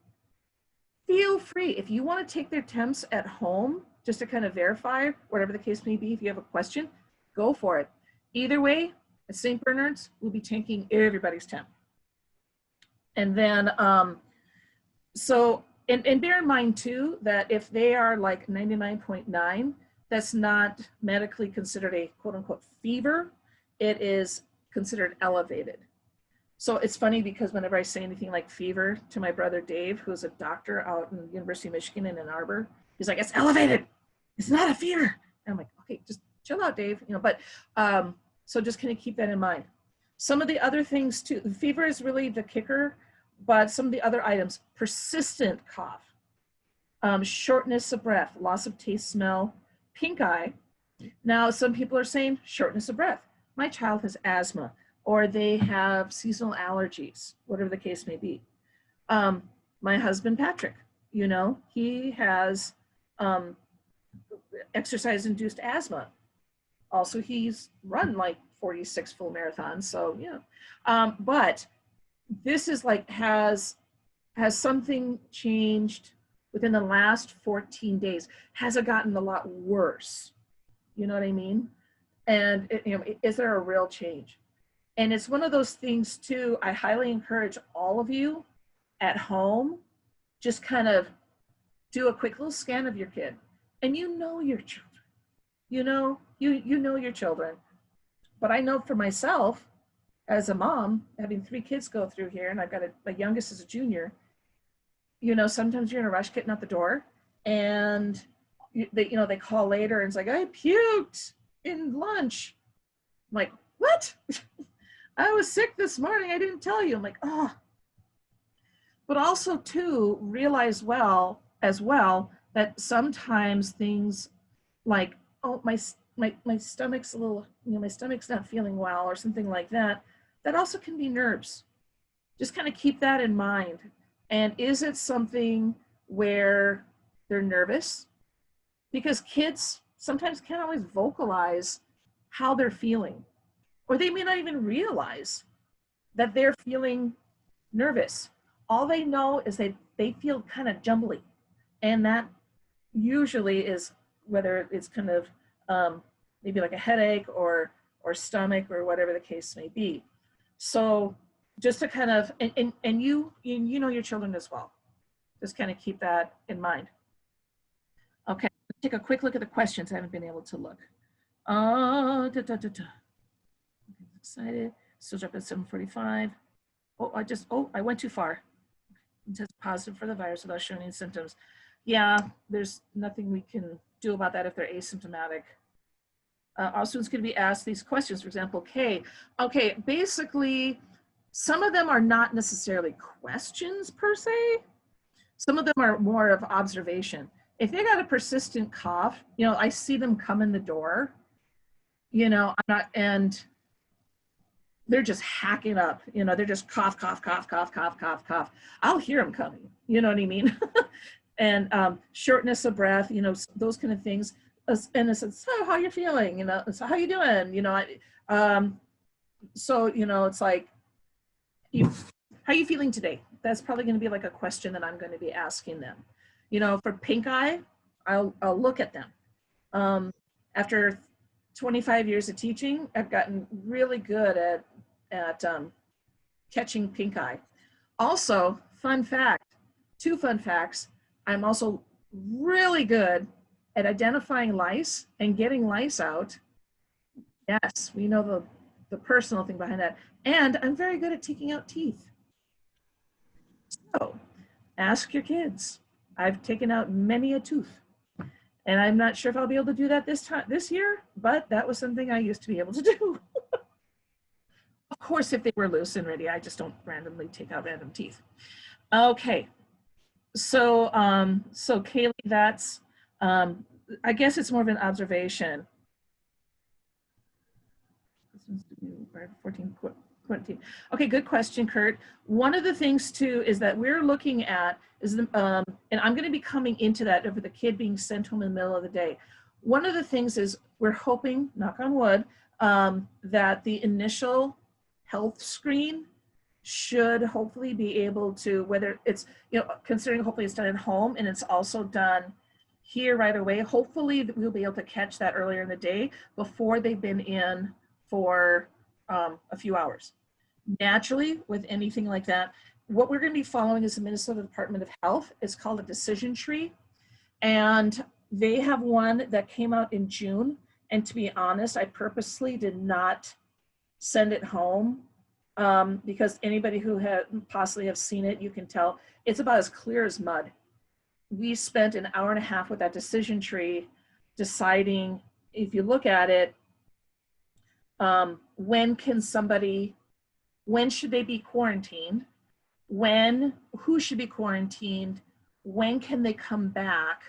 Feel free, if you want to take their temps at home, just to kind of verify, whatever the case may be, if you have a question, go for it. Either way, at St. Bernard's, we'll be taking everybody's temp. And then, and bear in mind too, that if they are like 99.9, that's not medically considered a quote unquote fever. It is considered elevated. So it's funny because whenever I say anything like fever to my brother Dave, who's a doctor out in the University of Michigan in Ann Arbor, he's like, it's elevated. It's not a fever. And I'm like, okay, just chill out, Dave. You know, but so just kind of keep that in mind. Some of the other things too, the fever is really the kicker, but some of the other items, persistent cough, shortness of breath, loss of taste, smell, pink eye. Now, some people are saying shortness of breath. My child has asthma, or they have seasonal allergies, whatever the case may be. My husband, Patrick, you know, he has exercise-induced asthma. Also, he's run like 46 full marathons, so yeah. But this is like, has something changed within the last 14 days? Has it gotten a lot worse? You know what I mean? And you know, is there a real change? And it's one of those things too, I highly encourage all of you at home, just kind of do a quick little scan of your kid. And you know your children. You know your children. But I know for myself, as a mom, having 3 kids go through here, and I've got my youngest is a junior, you know, sometimes you're in a rush getting out the door, and they call later and it's like, I puked in lunch. I'm like, what? I was sick this morning, I didn't tell you. I'm like, oh. But also too, realize as well that sometimes things like, oh, my stomach's a little, my stomach's not feeling well, or something like that, that also can be nerves. Just kind of keep that in mind. And is it something where they're nervous? Because kids sometimes can't always vocalize how they're feeling, or they may not even realize that they're feeling nervous. All they know is they feel kind of jumbly, and that usually is whether it's kind of maybe like a headache or stomach or whatever the case may be. So just to kind of, and you know your children as well. Just kind of keep that in mind. Okay, take a quick look at the questions. I haven't been able to look. Excited. Still up at 7:45. Oh, I went too far. It says positive for the virus without showing any symptoms. Yeah, there's nothing we can do about that if they're asymptomatic. All students can be asked these questions. For example, okay, basically, some of them are not necessarily questions per se. Some of them are more of observation. If they got a persistent cough, you know, I see them come in the door, you know, and they're just hacking up, you know, they're just cough, cough, cough, cough, cough, cough, cough. I'll hear them coming, you know what I mean? and shortness of breath, you know, those kind of things. And it's, so how you feeling? You know, so how you doing? You know, so, you know, it's like, how you feeling today? That's probably going to be like a question that I'm going to be asking them. You know, for pink eye, I'll look at them. After 25 years of teaching, I've gotten really good at catching pink eye. Also, fun fact, 2 fun facts. I'm also really good at identifying lice and getting lice out. Yes, we know the personal thing behind that. And I'm very good at taking out teeth. So ask your kids. I've taken out many a tooth. And I'm not sure if I'll be able to do that this year, but that was something I used to be able to do. Of course, if they were loose and ready, I just don't randomly take out random teeth. Okay. So, so Kaylee, that's, I guess it's more of an observation. 14, 14. Okay, good question, Kurt. One of the things too is that we're looking at is, and I'm going to be coming into that over the kid being sent home in the middle of the day. One of the things is we're hoping, knock on wood, that the initial health screen should hopefully be able to, whether it's, you know, considering hopefully it's done at home and it's also done here right away, hopefully we'll be able to catch that earlier in the day before they've been in for a few hours. Naturally, with anything like that, what we're going to be following is the Minnesota Department of Health. It's called a decision tree. And they have one that came out in June. And to be honest, I purposely did not send it home because anybody who had possibly have seen it, you can tell it's about as clear as mud. We spent an hour and a half with that decision tree deciding, if you look at it, when should they be quarantined? Who should be quarantined? When can they come back?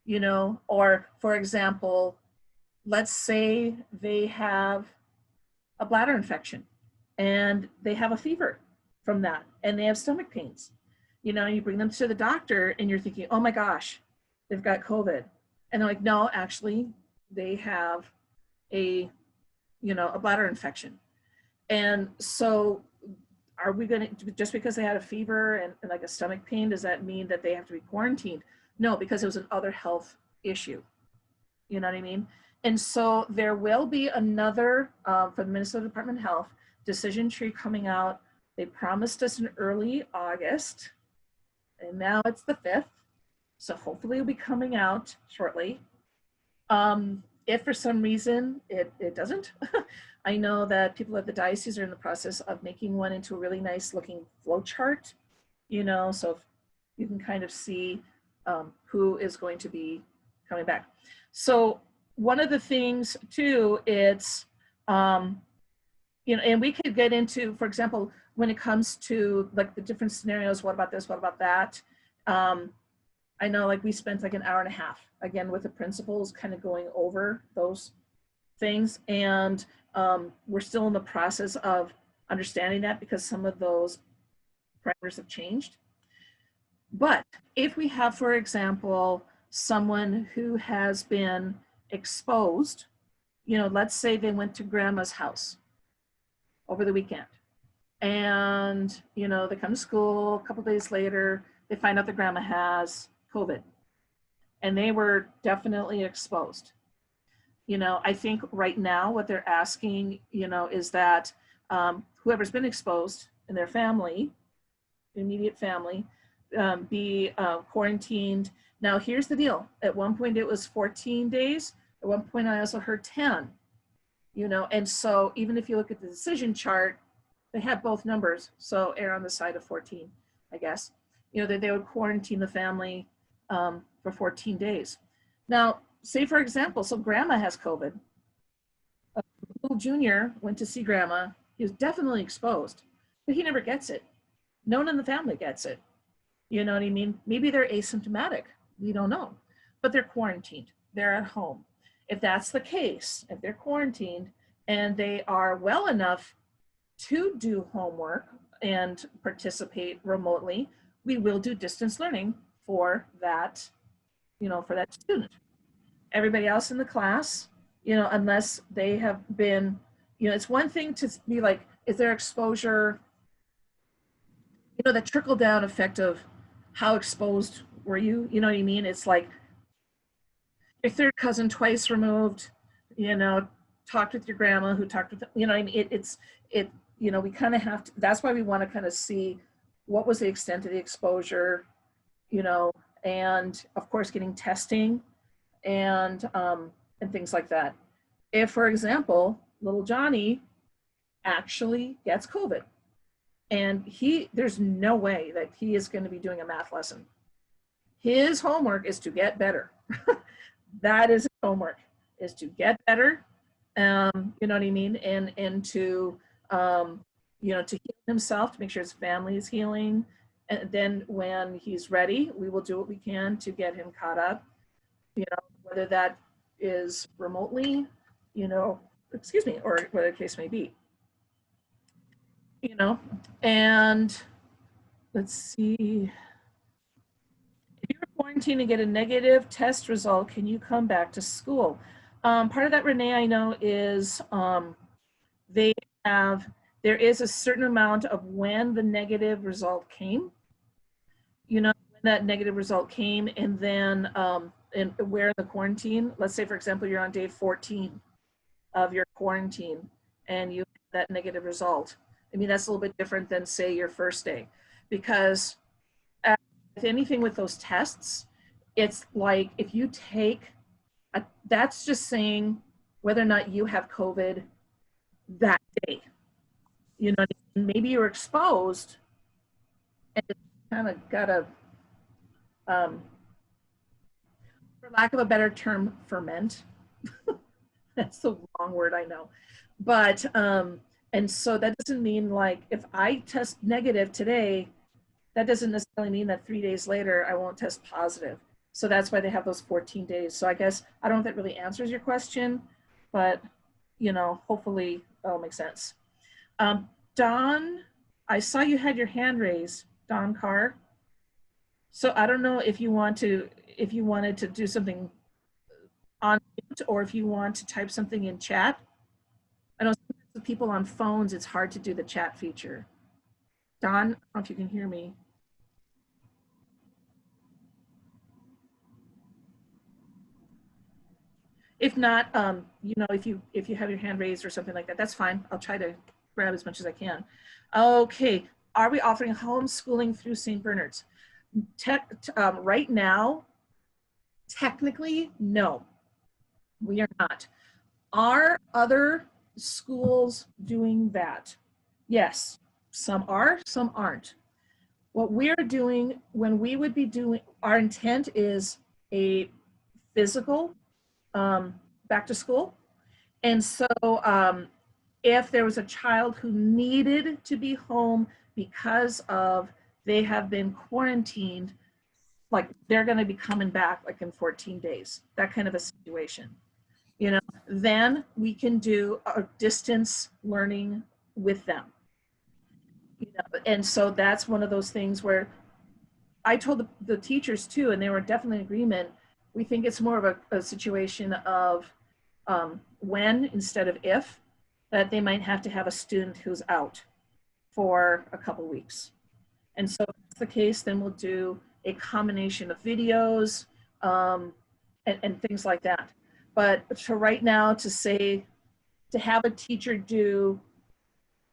You know, or for example, let's say they have a bladder infection and they have a fever from that and they have stomach pains. You know, you bring them to the doctor and you're thinking, oh my gosh, they've got COVID. And they're like, no, actually they have a bladder infection. And so are we going to, just because they had a fever and like a stomach pain, does that mean that they have to be quarantined? No, because it was another health issue. You know what I mean? And so there will be another, for the Minnesota Department of Health, decision tree coming out. They promised us in early August, and now it's the 5th. So hopefully it'll be coming out shortly. If for some reason it doesn't, I know that people at the diocese are in the process of making one into a really nice looking flow chart, you know, so you can kind of see who is going to be coming back. So one of the things too, it's, you know, and we could get into, for example, when it comes to like the different scenarios, what about this, what about that? I know like we spent like an hour and a half, again, with the principals kind of going over those things. And we're still in the process of understanding that because some of those parameters have changed. But if we have, for example, someone who has been exposed, you know, let's say they went to grandma's house over the weekend and, you know, they come to school a couple days later, they find out that grandma has COVID and they were definitely exposed. You know, I think right now what they're asking, you know, is that whoever's been exposed in their family, immediate family, be quarantined. Now, here's the deal. At one point it was 14 days. At one point I also heard 10, you know, and so even if you look at the decision chart, they have both numbers. So err on the side of 14, I guess, you know, that they would quarantine the family for 14 days. Now, say for example, so grandma has COVID. Little Junior went to see grandma. He was definitely exposed, but he never gets it. No one in the family gets it. You know what I mean? Maybe they're asymptomatic. We don't know, but they're quarantined. They're at home. If that's the case, if they're quarantined and they are well enough to do homework and participate remotely, we will do distance learning for that, for that student. Everybody else in the class, unless they have been, it's one thing to be like, is there exposure, the trickle down effect of how exposed were you? You know what I mean? It's like your third cousin twice removed, talked with your grandma who talked with, what I mean? We kind of have to, that's why we want to kind of see what was the extent of the exposure, and of course getting testing and things like that. If, for example, little Johnny actually gets COVID and there's no way that he is going to be doing a math lesson. His homework is to get better. That is his homework, is to get better. You know what I mean? And to, to heal himself, to make sure his family is healing. And then when he's ready, we will do what we can to get him caught up, whether that is remotely, or whatever the case may be. And let's see. If you're quarantined and get a negative test result, can you come back to school? Part of that, Renee, I know is there is a certain amount of when the negative result came, when that negative result came, and then and where in the quarantine. Let's say, for example, you're on day 14 of your quarantine and you have that negative result. I mean, that's a little bit different than, say, your first day, because with anything with those tests, it's like if you take that's just saying whether or not you have COVID that day. Maybe you're exposed and it's kind of got a, for lack of a better term, ferment. That's the wrong word, I know. But, and so that doesn't mean, like, if I test negative today, that doesn't necessarily mean that 3 days later I won't test positive. So that's why they have those 14 days. So I guess, I don't know if that really answers your question, but, hopefully that'll make sense. Don, I saw you had your hand raised, Don Carr. So I don't know if you wanted to do something on mute, or if you want to type something in chat. I know sometimes with people on phones, it's hard to do the chat feature. Don, I don't know if you can hear me. If not, if you have your hand raised or something like that, that's fine. I'll try to grab as much as I can. Okay, are we offering homeschooling through St. Bernard's? Right now, technically, no, we are not. Are other schools doing that? Yes, some are, some aren't. What we're doing, when we would be doing, our intent is a physical back to school. And so if there was a child who needed to be home because of they have been quarantined, like they're going to be coming back like in 14 days, that kind of a situation, then we can do a distance learning with them. And so that's one of those things where I told the teachers too, and they were definitely in agreement. We think it's more of a situation of when instead of if, that they might have to have a student who's out for a couple weeks. And so if that's the case, then we'll do a combination of videos and things like that. But for right now, to have a teacher do,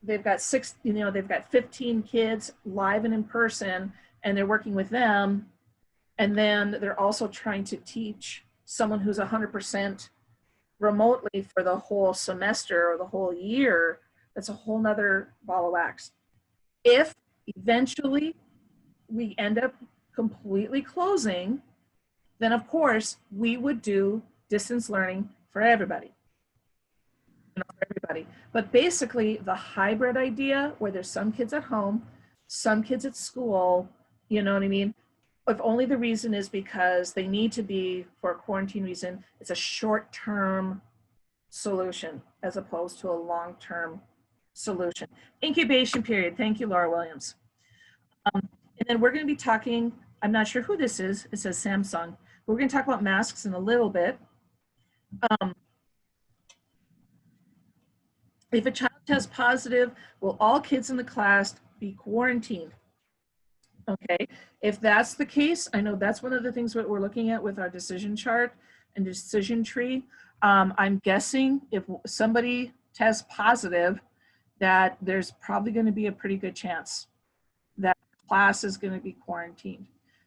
they've got 15 kids live and in person, and they're working with them. And then they're also trying to teach someone who's 100% remotely for the whole semester or the whole year. That's a whole nother ball of wax. If eventually we end up completely closing, then of course we would do distance learning for everybody. But basically the hybrid idea where there's some kids at home, some kids at school, you know what I mean? If only the reason is because they need to be for a quarantine reason, it's a short-term solution as opposed to a long-term solution. Incubation period. Thank you, Laura Williams. And then we're going to be talking I'm not sure who this is. It says Samsung. We're going to talk about masks in a little bit. If a child tests positive, will all kids in the class be quarantined? Okay, if that's the case, I know that's one of the things that we're looking at with our decision chart and decision tree. I'm guessing if somebody tests positive, that there's probably going to be a pretty good chance that class is going to be quarantined.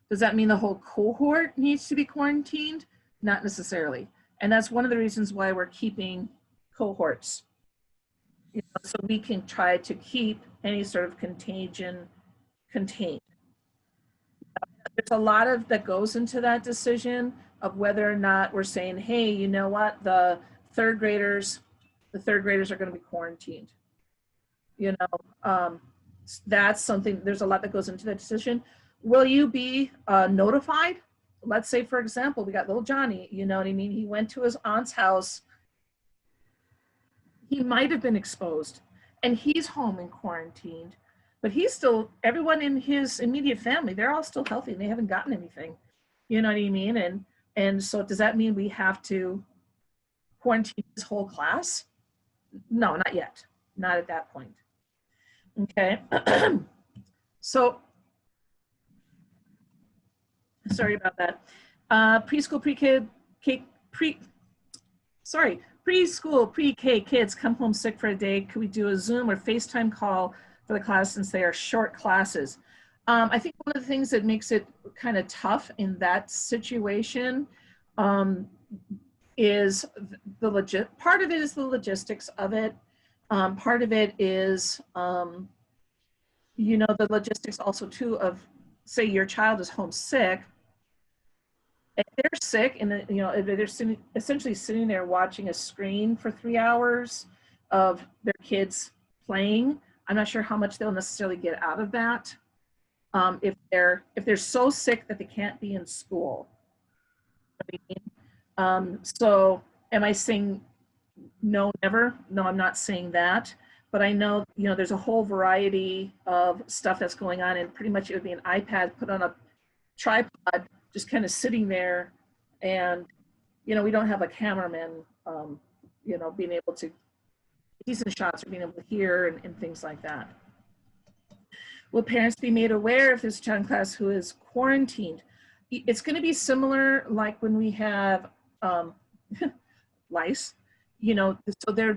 Does that mean the whole cohort needs to be quarantined? Not necessarily. And that's one of the reasons why we're keeping cohorts. You know, so we can try to keep any sort of contagion contained. There's a lot of that goes into that decision of whether or not we're saying, hey, you know what, the third graders are going to be quarantined. You know, that's something, there's a lot that goes into that decision. Will you be notified? Let's say, for example, we got little Johnny, you know what I mean? He went to his aunt's house. He might have been exposed and he's home and quarantined, but he's still, everyone in his immediate family, they're all still healthy and they haven't gotten anything. You know what I mean? And so does that mean we have to quarantine this whole class? No, not yet. Not at that point. Okay. So, sorry about that. Preschool, preschool, pre-K kids come home sick for a day. Could we do a Zoom or FaceTime call for the class since they are short classes? I think one of the things that makes it kind of tough in that situation is part of it is the logistics of it. Part of it is, you know, the logistics also too of, say your child is homesick. If they're sick and you know, if they're essentially sitting there watching a screen for 3 hours of their kids playing, I'm not sure how much they'll necessarily get out of that. If they're so sick that they can't be in school. So am I saying no, never? No, I'm not saying that. But I know, you know, there's a whole variety of stuff that's going on, and pretty much it would be an iPad put on a tripod, just kind of sitting there, and, you know, we don't have a cameraman, you know, being able to, decent shots or being able to hear and things like that. Will parents be made aware if there's a child in class who is quarantined? It's going to be similar like when we have lice. You know, so there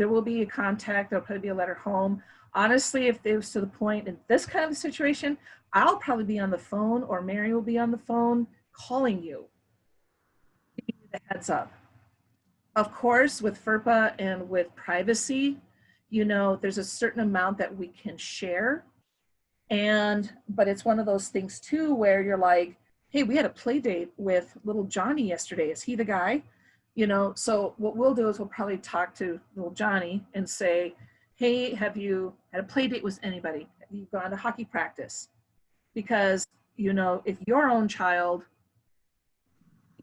will be a contact, there'll probably be a letter home. Honestly, if it was to the point in this kind of a situation, I'll probably be on the phone or Mary will be on the phone calling you, giving you the heads up. Of course, with FERPA and with privacy, you know, there's a certain amount that we can share. But it's one of those things too, where you're like, hey, we had a play date with little Johnny yesterday. Is he the guy? You know, so what we'll do is we'll probably talk to little Johnny and say, hey, have you had a play date with anybody? Have you gone to hockey practice? Because, you know, if your own child,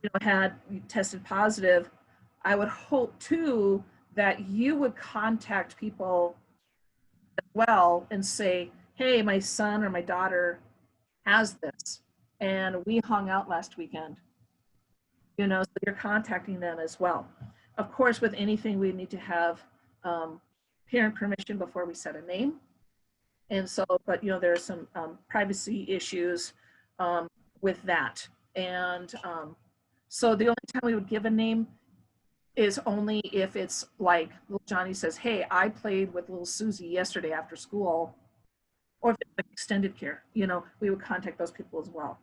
you know, had tested positive, I would hope too that you would contact people as well and say, hey, my son or my daughter has this and we hung out last weekend. You know, so you're contacting them as well. Of course, with anything, we need to have parent permission before we set a name. And so, but you know, there are some privacy issues with that. And so the only time we would give a name is only if it's like little Johnny says, hey, I played with little Susie yesterday after school, or if it's like extended care, you know, we would contact those people as well.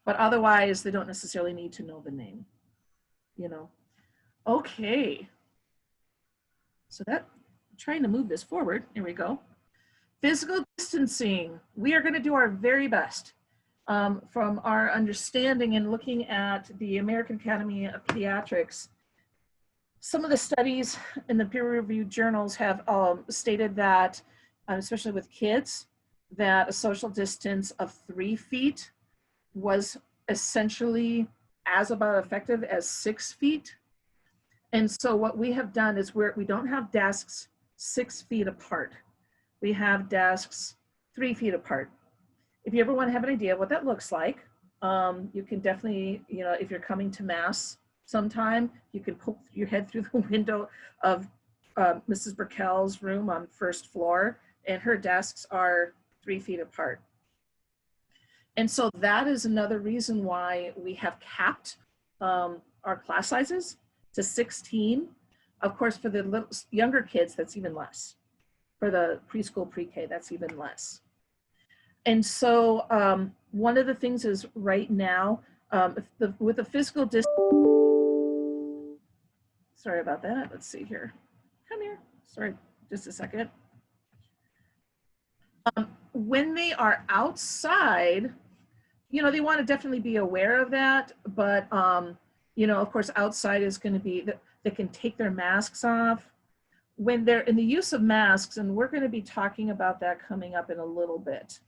But otherwise, they don't necessarily need to know the name, you know. Okay. So I'm trying to move this forward. Here we go. Physical distancing. We are going to do our very best. From our understanding and looking at the American Academy of Pediatrics, some of the studies in the peer-reviewed journals have stated that, especially with kids, that a social distance of 3 feet was essentially as about effective as 6 feet. And so what we have done is we don't have desks 6 feet apart. We have desks 3 feet apart. if you ever want to have an idea of what that looks like, you can definitely, if you're coming to Mass sometime, you can poke your head through the window of Mrs. Burkell's room on first floor, and her desks are 3 feet apart. And so that is another reason why we have capped our class sizes to 16. Of course, for the younger kids, that's even less. For the preschool, pre-K, that's even less. And so one of the things is right now, with the physical distance, sorry about that. Let's see here. Come here. Sorry, just a second. When they are outside, they want to definitely be aware of that. But, of course, outside is going to be that they can take their masks off. When they're in the use of masks, and we're going to be talking about that coming up in a little bit.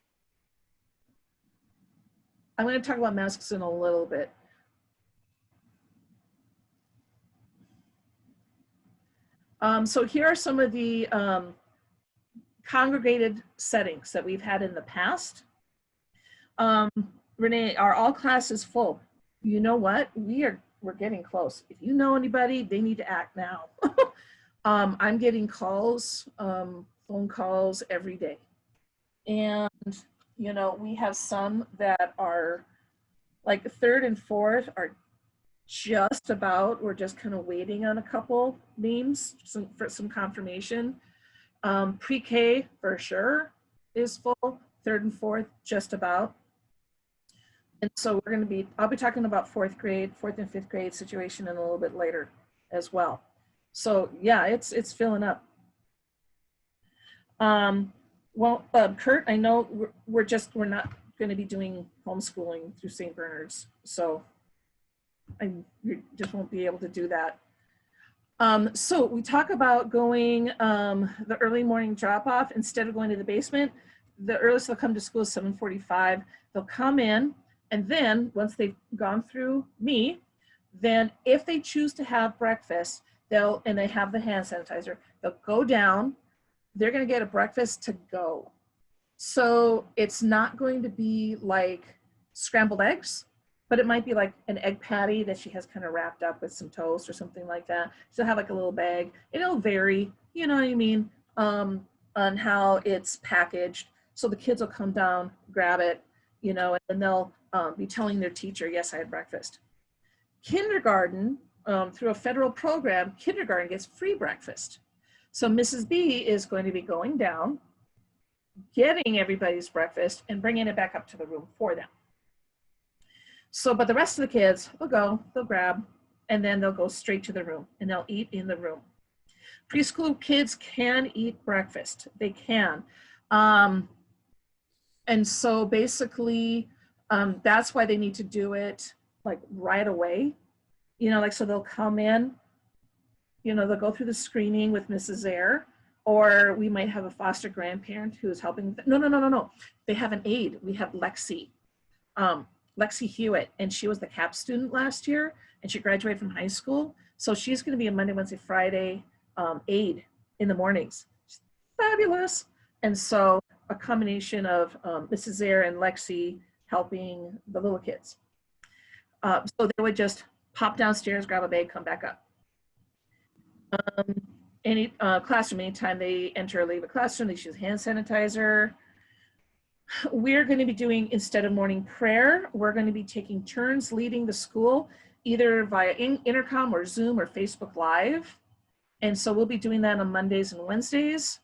I'm going to talk about masks in a little bit. So here are some of the congregated settings that we've had in the past. Renee, are all classes full? You know what? We're getting close. If you know anybody, they need to act now. I'm getting calls, phone calls every day. And, we have some that are like 3rd and 4th are just about, we're just kind of waiting on a couple names for some confirmation. Pre-K for sure is full, 3rd and 4th just about. And so I'll be talking about 4th and 5th grade situation in a little bit later as well. So yeah, it's filling up. Kurt, I know we're not going to be doing homeschooling through St. Bernard's, so you just won't be able to do that. So we talk about going the early morning drop-off instead of going to the basement. The earliest they'll come to school is 7:45. They'll come in, and then once they've gone through me, then if they choose to have breakfast, and they have the hand sanitizer, they'll go down. They're going to get a breakfast to go. So it's not going to be like scrambled eggs, but it might be like an egg patty that she has kind of wrapped up with some toast or something like that. She'll have like a little bag. It'll vary, you know what I mean, on how it's packaged. So the kids will come down, grab it, and then they'll be telling their teacher, yes, I had breakfast. Kindergarten, through a federal program, kindergarten gets free breakfast. So Mrs. B is going to be going down, getting everybody's breakfast and bringing it back up to the room for them. So, but the rest of the kids, they'll grab, and then they'll go straight to the room and they'll eat in the room. Preschool kids can eat breakfast. They can. And so basically, that's why they need to do it like right away. So they'll come in, they'll go through the screening with Mrs. Ayer, or we might have a foster grandparent who is helping. No. They have an aide. We have Lexi Hewitt, and she was the CAP student last year, and she graduated from high school. So she's going to be a Monday, Wednesday, Friday aide in the mornings. She's fabulous. And so a combination of Mrs. Ayer and Lexi helping the little kids. So they would just pop downstairs, grab a bag, come back up. Any classroom, anytime they enter or leave a classroom, they use hand sanitizer. We're going to be doing, instead of morning prayer, we're going to be taking turns leading the school, either via intercom or Zoom or Facebook Live. And so we'll be doing that on Mondays and Wednesdays.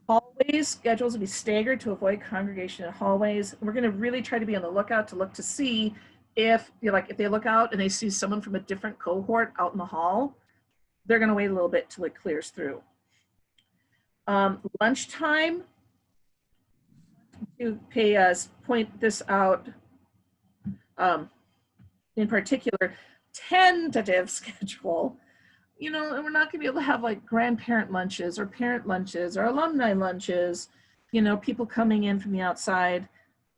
Hallways schedules will be staggered to avoid congregation in hallways. We're going to really try to be on the lookout to see if they look out and they see someone from a different cohort out in the hall, they're going to wait a little bit till it clears through. Lunchtime, to point this out in particular, tentative schedule, and we're not going to be able to have like grandparent lunches or parent lunches or alumni lunches, people coming in from the outside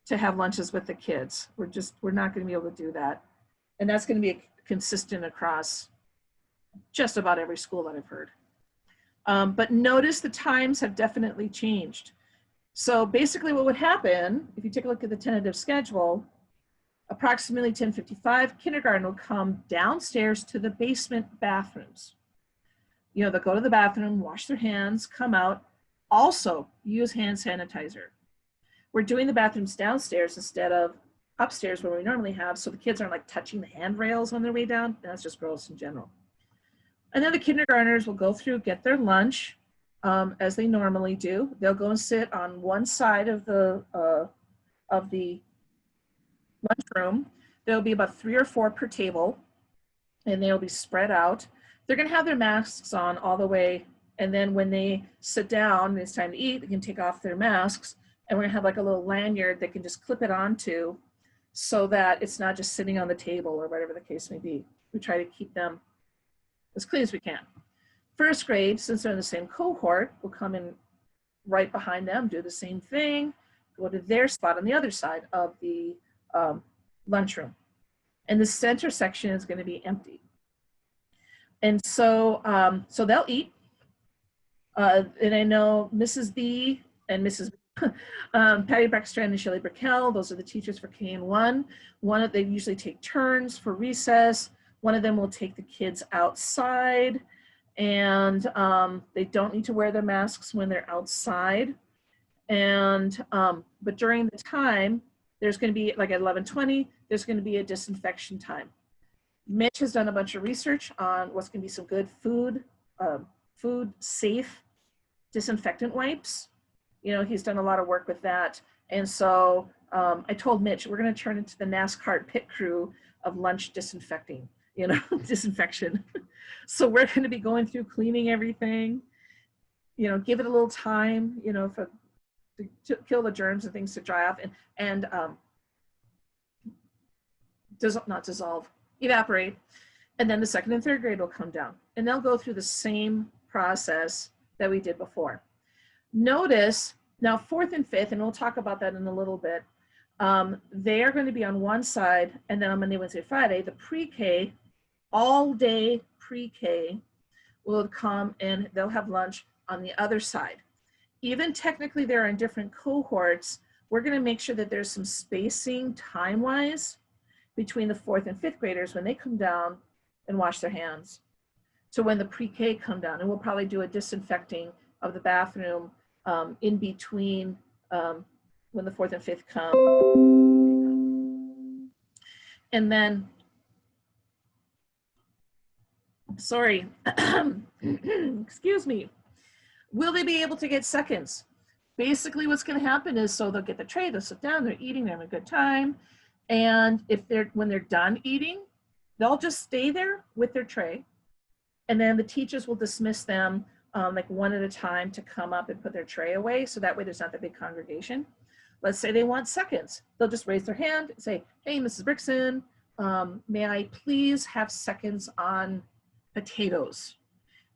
to have lunches with the kids. We're not going to be able to do that. And that's going to be consistent across just about every school that I've heard. But notice the times have definitely changed. So basically what would happen, if you take a look at the tentative schedule, approximately 10:55, kindergarten will come downstairs to the basement bathrooms. They'll go to the bathroom, wash their hands, come out, also use hand sanitizer. We're doing the bathrooms downstairs instead of upstairs where we normally have, so the kids aren't like touching the handrails on their way down. That's just gross in general. And then the kindergartners will go through, get their lunch, as they normally do. They'll go and sit on one side of the lunchroom. There'll be about 3 or 4 per table, and they'll be spread out. They're going to have their masks on all the way, and then when they sit down and it's time to eat, they can take off their masks, and we're going to have like a little lanyard they can just clip it onto so that it's not just sitting on the table or whatever the case may be. We try to keep them as clean as we can. First grade, since they're in the same cohort, will come in right behind them, do the same thing, go to their spot on the other side of the lunchroom. And the center section is going to be empty. And so, so they'll eat. And I know Mrs. B and Mrs. Patty Beckstrand and Shelley Brickell, those are the teachers for KN1. They usually take turns for recess. One of them will take the kids outside, and they don't need to wear their masks when they're outside. And but during the time, there's going to be like at 11:20, there's going to be a disinfection time. Mitch has done a bunch of research on what's going to be some good food safe disinfectant wipes. He's done a lot of work with that. And so I told Mitch, we're going to turn into the NASCAR pit crew of lunch disinfecting, disinfection. So we're going to be going through cleaning everything, give it a little time, to kill the germs and things to dry off and not dissolve, evaporate. And then the second and third grade will come down and they'll go through the same process that we did before. Notice now fourth and fifth, and we'll talk about that in a little bit. They are going to be on one side, and then on Monday, Wednesday, Friday, the pre-K, all day pre-K will come and they'll have lunch on the other side. Even technically they're in different cohorts, we're going to make sure that there's some spacing time-wise between the fourth and fifth graders when they come down and wash their hands. So when the pre-K come down, and we'll probably do a disinfecting of the bathroom in between when the fourth and fifth come. And then, sorry, excuse me. Will they be able to get seconds? Basically what's going to happen is, so they'll get the tray, they'll sit down, they're eating, they're having a good time. And when they're done eating, they'll just stay there with their tray. And then the teachers will dismiss them like one at a time to come up and put their tray away. So that way there's not that big congregation. Let's say they want seconds. They'll just raise their hand and say, hey, Mrs. Brickson, may I please have seconds on potatoes?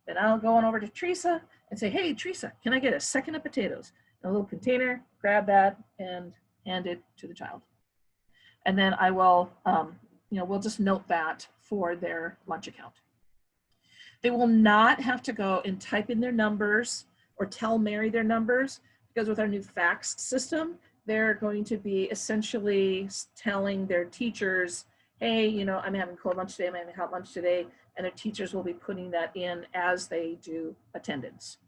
Then I'll go on over to Teresa and say, hey, Teresa, can I get a second of potatoes? In a little container, grab that and hand it to the child. And then I will, we'll just note that for their lunch account. They will not have to go and type in their numbers or tell Mary their numbers, because with our new fax system, they're going to be essentially telling their teachers, hey, I'm having cold lunch today, I'm having hot lunch today, and their teachers will be putting that in as they do attendance.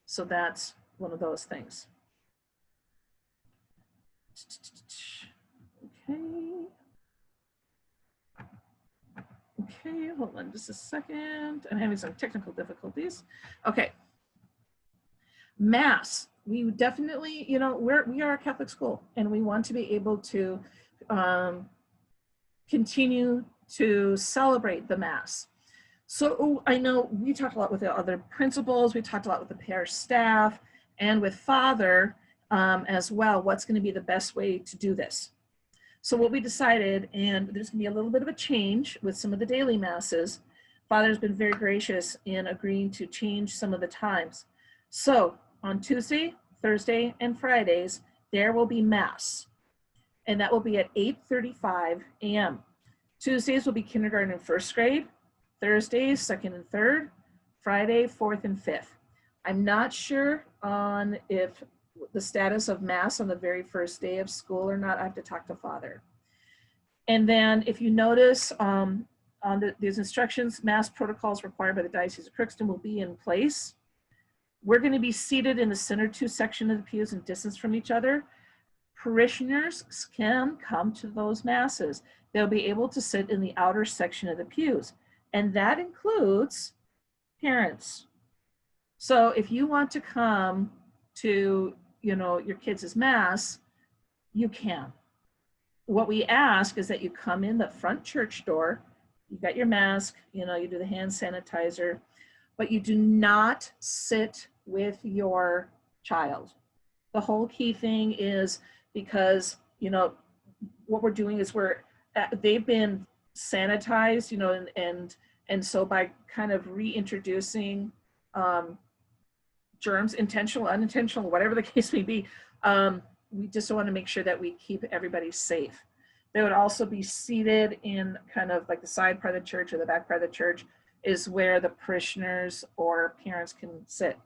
So that's one of those things. Okay, hold on just a second. I'm having some technical difficulties. Okay. Mass. We definitely, we are a Catholic school and we want to be able to continue to celebrate the Mass. So I know we talked a lot with the other principals, we talked a lot with the parish staff and with Father as well, what's going to be the best way to do this. So what we decided, and there's going to be a little bit of a change with some of the daily masses. Father's been very gracious in agreeing to change some of the times. So on Tuesday, Thursday, and Fridays, there will be Mass. And that will be at 8:35 a.m. Tuesdays will be kindergarten and first grade. Thursdays, second and third. Friday, fourth and fifth. I'm not sure on if the status of mass on the very first day of school or not, I have to talk to father. And then if you notice on these instructions, mass protocols required by the Diocese of Crookston will be in place. We're going to be seated in the center two section of the pews and distance from each other. Parishioners can come to those masses. They'll be able to sit in the outer section of the pews, and that includes parents. So if you want to come to, your kids' mass, you can. What we ask is that you come in the front church door, you got your mask, you do the hand sanitizer, but you do not sit with your child. The whole key thing is because, what we're doing is they've been sanitized, and so by kind of reintroducing germs, intentional, unintentional, whatever the case may be, we just want to make sure that we keep everybody safe. They would also be seated in kind of like the side part of the church or the back part of the church is where the parishioners or parents can sit.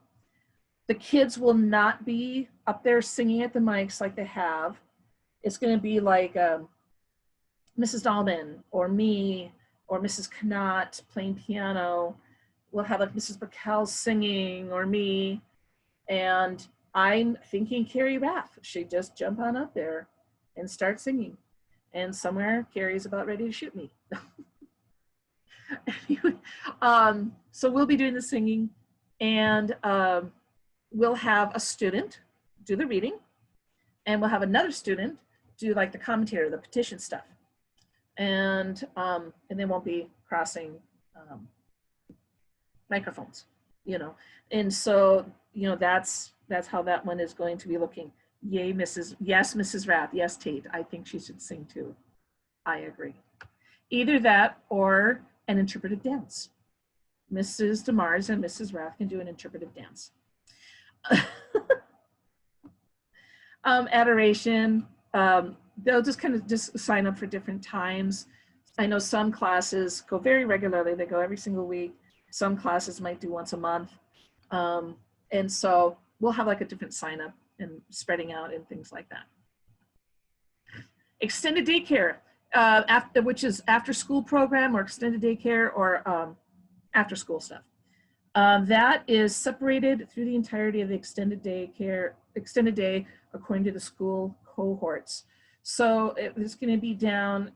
The kids will not be up there singing at the mics like they have. It's going to be like Mrs. Dahlman or me or Mrs. Knott playing piano. We'll have like Mrs. Burkell singing or me. And I'm thinking Carrie Raff should just jump on up there and start singing. And somewhere Carrie's about ready to shoot me. Anyway, so we'll be doing the singing, and we'll have a student do the reading, and we'll have another student do like the commentary, the petition stuff, and they won't be crossing microphones, and so that's how that one is going to be looking. Yay, Mrs. Rath. Yes, Tate. I think she should sing too. I agree. Either that or an interpretive dance. Mrs. DeMars and Mrs. Rath can do an interpretive dance. Adoration. They'll just kind of sign up for different times. I know some classes go very regularly. They go every single week. Some classes might do once a month. And so we'll have like a different sign up and spreading out and things like that. Extended daycare, which is after school program or extended daycare or after school stuff. That is separated through the entirety of the extended day according to the school cohorts. So it's going to be down,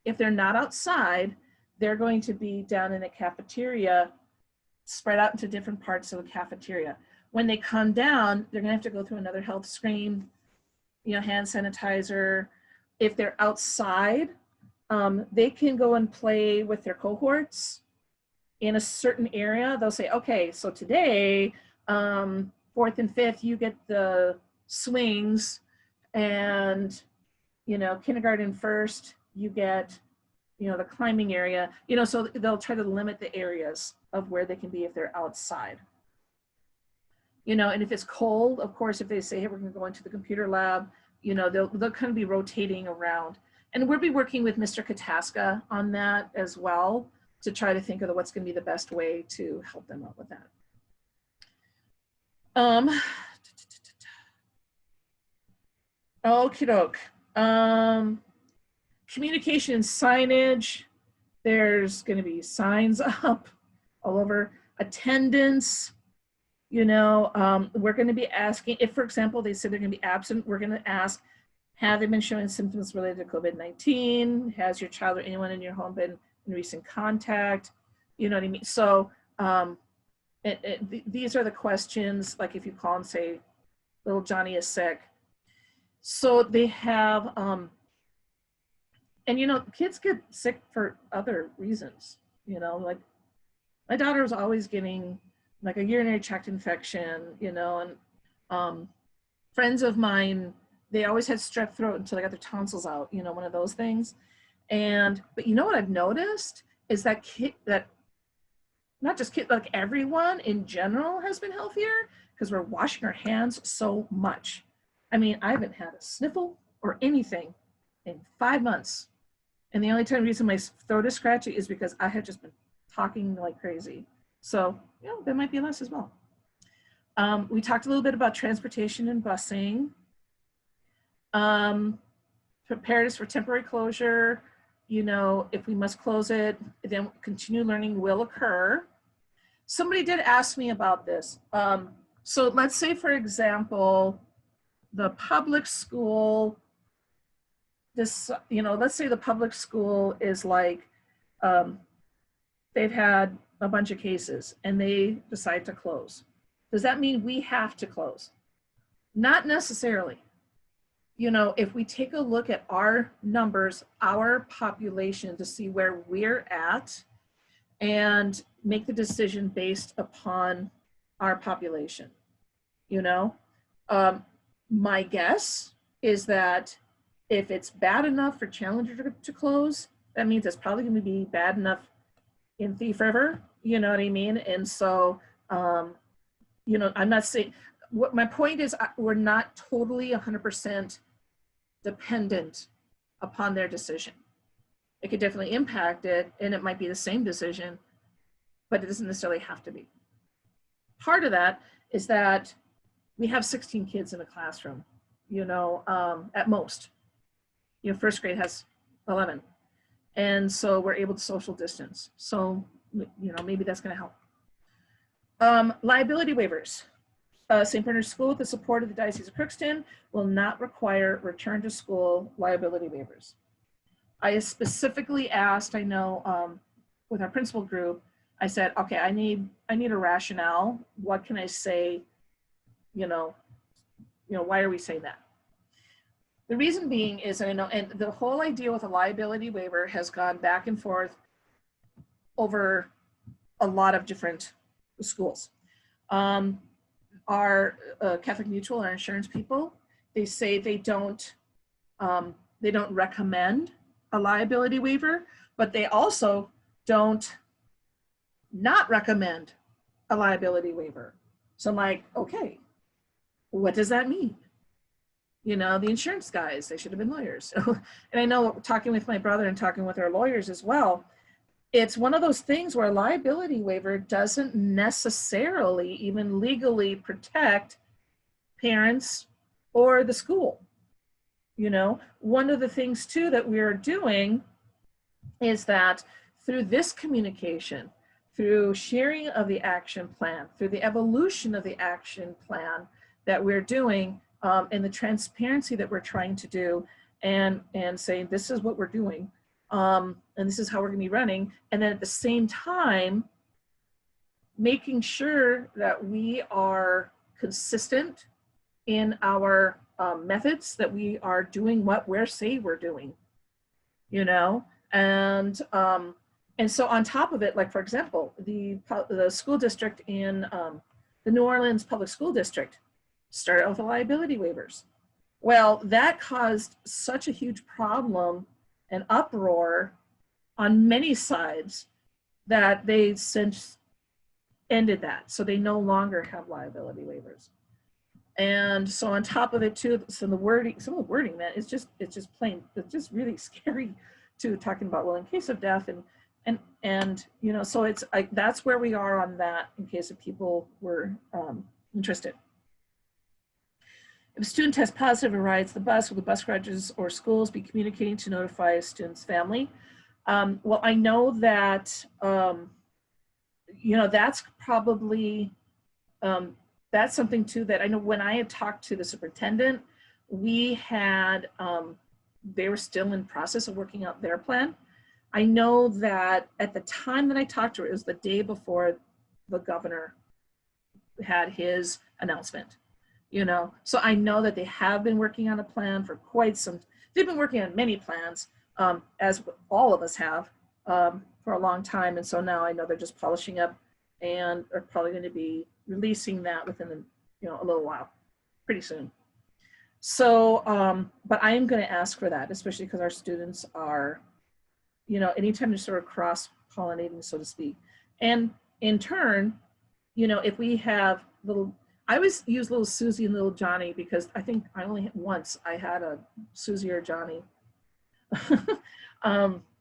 if they're not outside, they're going to be down in the cafeteria, spread out into different parts of the cafeteria. When they come down, they're gonna have to go through another health screen, hand sanitizer. If they're outside, they can go and play with their cohorts in a certain area. They'll say, okay, so today, 4th and 5th, you get the swings, and kindergarten 1st, you get the climbing area, so they'll try to limit the areas of where they can be if they're outside. And if it's cold, of course, if they say, hey, we're going to go into the computer lab, they'll kind of be rotating around. And we'll be working with Mr. Kataska on that as well to try to think of what's going to be the best way to help them out with that. Okie doke. Communication signage. There's going to be signs up all over. Attendance. We're going to be asking, if, for example, they said they're going to be absent, we're going to ask, have they been showing symptoms related to COVID-19? Has your child or anyone in your home been in recent contact? You know what I mean? So these are the questions, like if you call and say, little Johnny is sick. So they have, and kids get sick for other reasons, like my daughter was always getting like a urinary tract infection, and friends of mine, they always had strep throat until they got their tonsils out, one of those things. But what I've noticed is that not just kids, like everyone in general has been healthier because we're washing our hands so much. I mean, I haven't had a sniffle or anything in 5 months. And the only reason my throat is scratchy is because I have just been talking like crazy. So, there might be less as well. We talked a little bit about transportation and busing. Preparedness for temporary closure. You know, if we must close it, then continued learning will occur. Somebody did ask me about this. So let's say, for example, the public school, let's say the public school is like, they've had a bunch of cases and they decide to close. Does that mean we have to close? Not necessarily. You know, if we take a look at our numbers, our population, to see where we're at and make the decision based upon our population, you know, my guess is that if it's bad enough for Challenger to close, that means it's probably going to be bad enough in Thief River, you know what I mean? And so, you know, I'm not saying, what my point is, we're not totally 100% dependent upon their decision. It could definitely impact it, and it might be the same decision, but it doesn't necessarily have to be. Part of that is that we have 16 kids in a classroom, you know, at most. You know, first grade has 11. And so we're able to social distance. So, you know, maybe that's going to help. Liability waivers. St. Bernard's School, with the support of the Diocese of Crookston, will not require return to school liability waivers. I specifically asked, I know with our principal group, I said, okay, I need a rationale. What can I say? You know, why are we saying that? The reason being is, I know, and the whole idea with a liability waiver has gone back and forth over a lot of different schools. Our Catholic Mutual, our insurance people, they say they don't recommend a liability waiver, but they also don't not recommend a liability waiver. So I'm like, okay, what does that mean? You know, the insurance guys, they should have been lawyers. And I know, talking with my brother and talking with our lawyers as well, it's one of those things where a liability waiver doesn't necessarily even legally protect parents or the school. You know, one of the things too that we're doing is that through this communication, through sharing of the action plan, through the evolution of the action plan that we're doing, and the transparency that we're trying to do, and saying this is what we're doing, and this is how we're going to be running, and then at the same time making sure that we are consistent in our methods, that we are doing what we're saying we're doing, you know. And so on top of it, like for example, the school district in the New Orleans Public School District started with the liability waivers. Well, that caused such a huge problem and uproar on many sides that they since ended that. So they no longer have liability waivers. And so on top of it too, some of the wording that is just, it's just really scary too, talking about, well, in case of death and you know, so it's like, that's where we are on that, in case if people were interested. If a student tests positive and rides the bus, will the bus garages or schools be communicating to notify a student's family? Well, I know that, you know, that's probably, that's something too that I know when I had talked to the superintendent, we had, they were still in process of working out their plan. I know that at the time that I talked to her, it was the day before the governor had his announcement. You know, so I know that they have been working on a plan for quite some, they've been working on many plans, as all of us have, for a long time. And so now I know they're just polishing up and are probably going to be releasing that within the, you know, a little while, pretty soon. So, but I am going to ask for that, especially because our students are, you know, anytime they're sort of cross-pollinating, so to speak. And in turn, you know, if we have little, I always use little Susie and little Johnny because I think I only once I had a Susie or Johnny.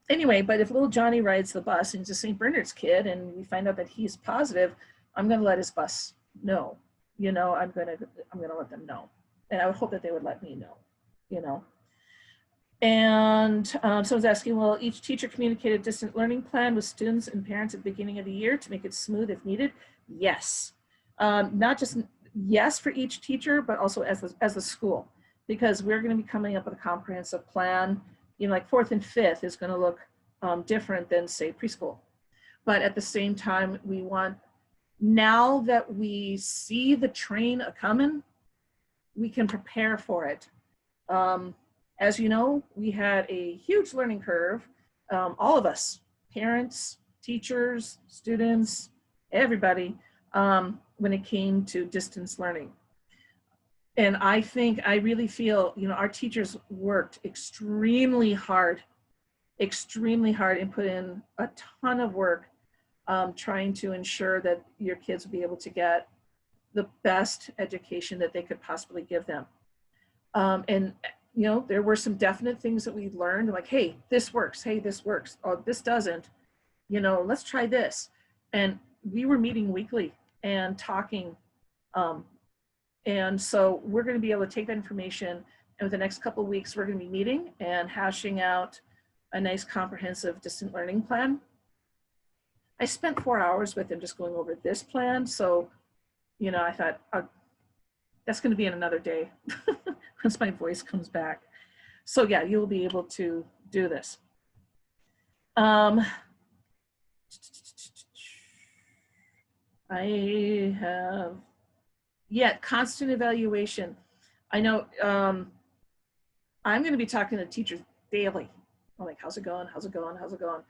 Anyway, but if little Johnny rides the bus and he's a St. Bernard's kid and we find out that he's positive, I'm going to let his bus know, you know, I'm gonna let them know. And I would hope that they would let me know, you know. And someone's asking, will each teacher communicate a distant learning plan with students and parents at the beginning of the year to make it smooth if needed? Yes. Not just yes for each teacher, but also as the school, because we're going to be coming up with a comprehensive plan. You know, like 4th and 5th is going to look different than, say, preschool. But at the same time, we want, now that we see the train a-coming, we can prepare for it. As you know, we had a huge learning curve, all of us, parents, teachers, students, everybody, when it came to distance learning. And I really feel, you know, our teachers worked extremely hard and put in a ton of work trying to ensure that your kids will be able to get the best education that they could possibly give them. And you know, there were some definite things that we learned, like, hey, this works. Hey, this works. Oh, this doesn't. You know, let's try this. And we were meeting weekly and talking. And so we're going to be able to take that information, and with the next couple of weeks, we're going to be meeting and hashing out a nice comprehensive distant learning plan. I spent 4 hours with him just going over this plan. So, you know, I thought, that's going to be in another day once my voice comes back. So yeah, you'll be able to do this. I have, constant evaluation. I know I'm going to be talking to teachers daily. I'm like, how's it going? How's it going? How's it going?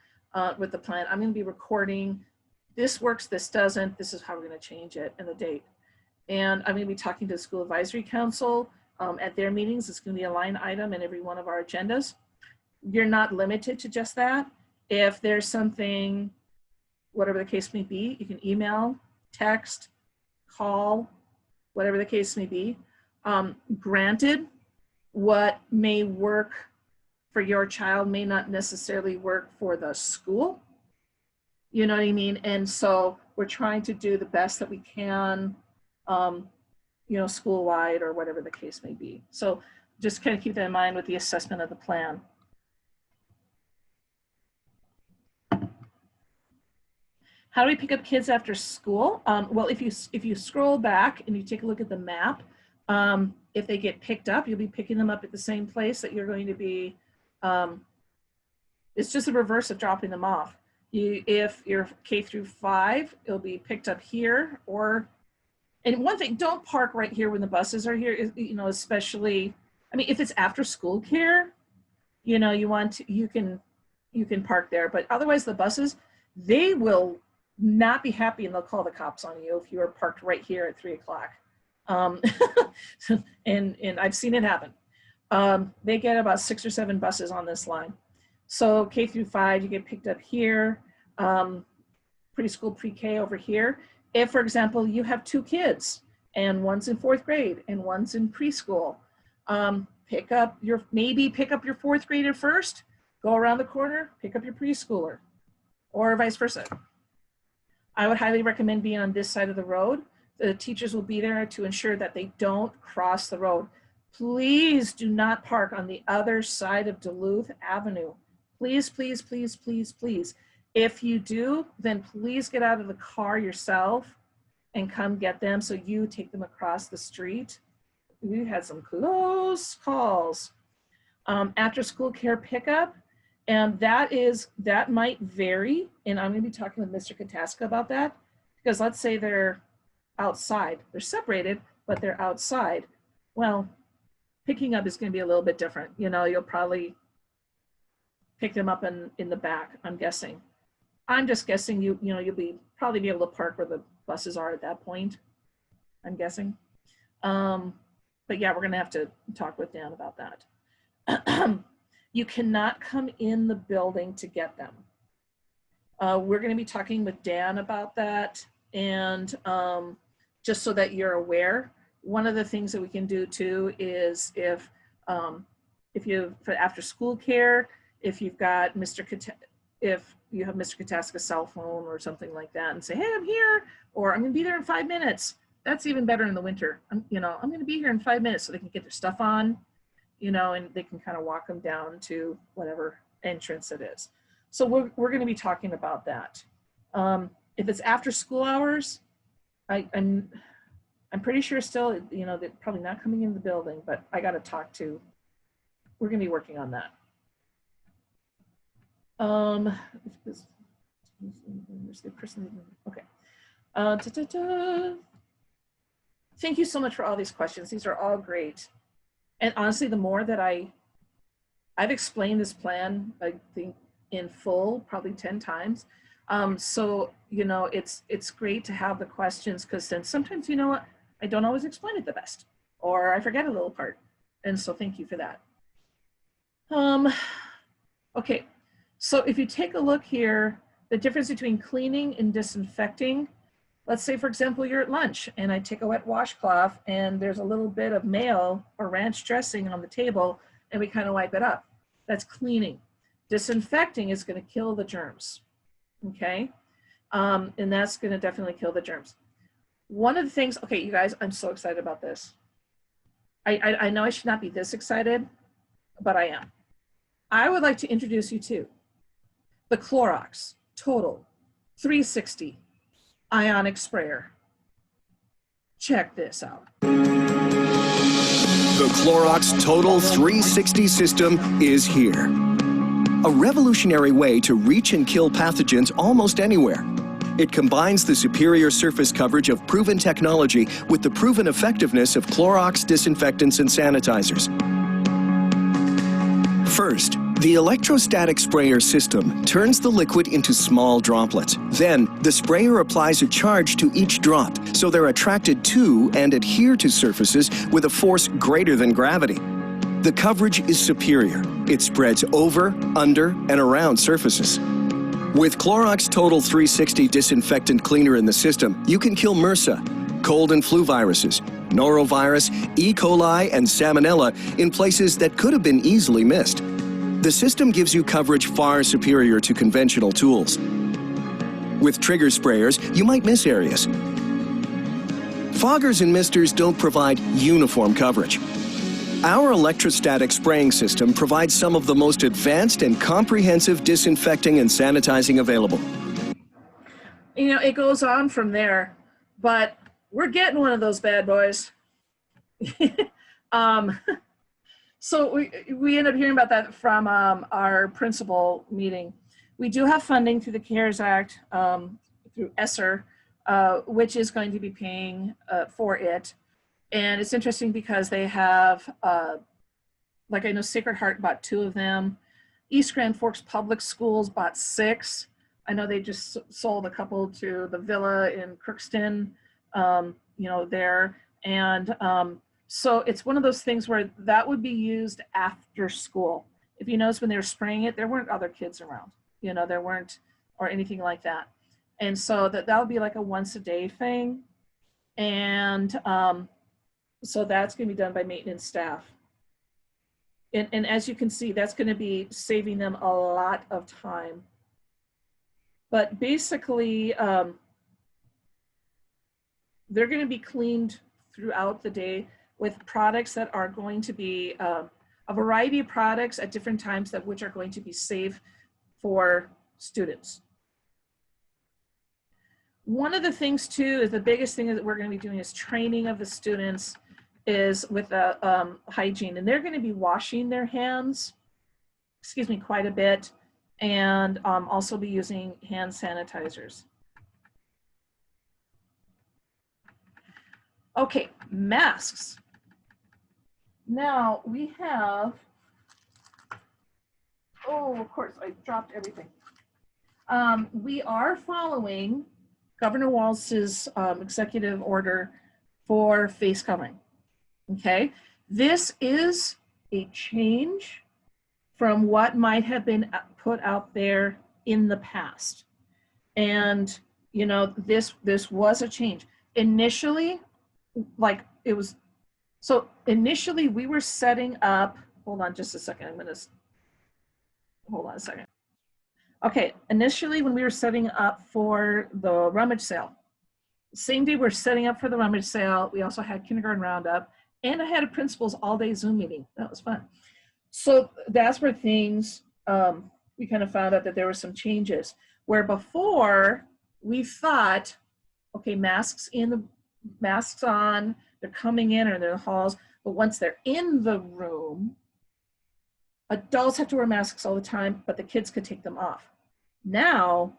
With the plan. I'm going to be recording. This works, this doesn't. This is how we're going to change it, and the date. And I'm going to be talking to the School Advisory Council at their meetings. It's going to be a line item in every one of our agendas. You're not limited to just that. If there's something, whatever the case may be, you can email, text, call, whatever the case may be. Granted, what may work for your child may not necessarily work for the school. You know what I mean? And so we're trying to do the best that we can, you know, school-wide or whatever the case may be. So just kind of keep that in mind with the assessment of the plan. How do we pick up kids after school? Well, if you scroll back and you take a look at the map, if they get picked up, you'll be picking them up at the same place that you're going to be. It's just the reverse of dropping them off. If you're K through 5, it'll be picked up here, or, and one thing, don't park right here when the buses are here, you know, especially, I mean, if it's after school care, you know, you can park there, but otherwise the buses, they will not be happy and they'll call the cops on you if you are parked right here at 3 o'clock. And I've seen it happen. They get about 6 or 7 buses on this line. So K through 5, you get picked up here, preschool, pre-K over here. If, for example, you have 2 kids and one's in 4th grade and one's in preschool, pick up your 4th grader first, go around the corner, pick up your preschooler, or vice versa. I would highly recommend being on this side of the road. The teachers will be there to ensure that they don't cross the road. Please do not park on the other side of Duluth Avenue. Please, please, please, please, please. If you do, then please get out of the car yourself and come get them so you take them across the street. We had some close calls. After school care pickup, and that might vary, and I'm going to be talking with Mr. Kataska about that, because let's say they're outside, they're separated, but they're outside. Well, picking up is going to be a little bit different. You know, you'll probably pick them up in the back, I'm guessing. I'm just guessing you'll probably be able to park where the buses are at that point, I'm guessing. But yeah, we're going to have to talk with Dan about that. You cannot come in the building to get them. We're going to be talking with Dan about that, and just so that you're aware, one of the things that we can do too is if you, for after school care, if you've got if you have Mr. Kataska's cell phone or something like that, and say, hey, I'm here, or I'm going to be there in 5 minutes. That's even better in the winter. I'm going to be here in 5 minutes so they can get their stuff on, and they can kind of walk them down to whatever entrance it is. So we're going to be talking about that. If it's after school hours, I'm pretty sure still, they're probably not coming in the building, but I got to talk to, we're going to be working on that. Okay. Thank you so much for all these questions. These are all great. And honestly, the more that I've explained this plan, I think in full, probably 10 times. So, it's great to have the questions, because then sometimes, I don't always explain it the best, or I forget a little part. And so thank you for that. Okay, so if you take a look here, the difference between cleaning and disinfecting, let's say, for example, you're at lunch and I take a wet washcloth and there's a little bit of mayo or ranch dressing on the table and we kind of wipe it up. That's cleaning. Disinfecting is going to kill the germs, okay? And that's going to definitely kill the germs. One of the things, okay, you guys, I'm so excited about this. I know I should not be this excited, but I am. I would like to introduce you to the Clorox Total 360 Ionic Sprayer. Check this out. The Clorox Total 360 system is here. A revolutionary way to reach and kill pathogens almost anywhere. It combines the superior surface coverage of proven technology with the proven effectiveness of Clorox disinfectants and sanitizers. First, the electrostatic sprayer system turns the liquid into small droplets. Then, the sprayer applies a charge to each drop, so they're attracted to and adhere to surfaces with a force greater than gravity. The coverage is superior. It spreads over, under, and around surfaces. With Clorox Total 360 Disinfectant Cleaner in the system, you can kill MRSA, cold and flu viruses, norovirus, E. coli, and salmonella in places that could have been easily missed. The system gives you coverage far superior to conventional tools. With trigger sprayers, you might miss areas. Foggers and misters don't provide uniform coverage. Our electrostatic spraying system provides some of the most advanced and comprehensive disinfecting and sanitizing available. It goes on from there, but we're getting one of those bad boys. So we end up hearing about that from our principal meeting. We do have funding through the CARES Act, through ESSER, which is going to be paying for it. And it's interesting because they have, like I know Sacred Heart bought 2 of them. East Grand Forks Public Schools bought 6. I know they just sold a couple to the Villa in Crookston, there. And so it's one of those things where that would be used after school. If you notice when they were spraying it, there weren't other kids around, there weren't, or anything like that. And so that would be like a once a day thing. And so that's going to be done by maintenance staff. And as you can see, that's going to be saving them a lot of time. But basically, they're going to be cleaned throughout the day with products that are going to be a variety of products at different times which are going to be safe for students. One of the things too is the biggest thing that we're going to be doing is training of the students is with hygiene, and they're going to be washing their hands, quite a bit, and also be using hand sanitizers. Okay, masks. Now we have, oh, of course, I dropped everything. We are following Governor Walz's executive order for face covering. Okay, this is a change from what might have been put out there in the past. And, this was a change. Initially, initially we were setting up, hold on just a second, hold on a second. Okay, initially when we were setting up for the rummage sale, Same day we're setting up for the rummage sale. We also had kindergarten roundup, and I had a principal's all-day Zoom meeting. That was fun. So that's where things, we kind of found out that there were some changes. Where before we thought, okay, masks in, masks on, they're coming in or they're in the halls, but once they're in the room, adults have to wear masks all the time, but the kids could take them off. Now,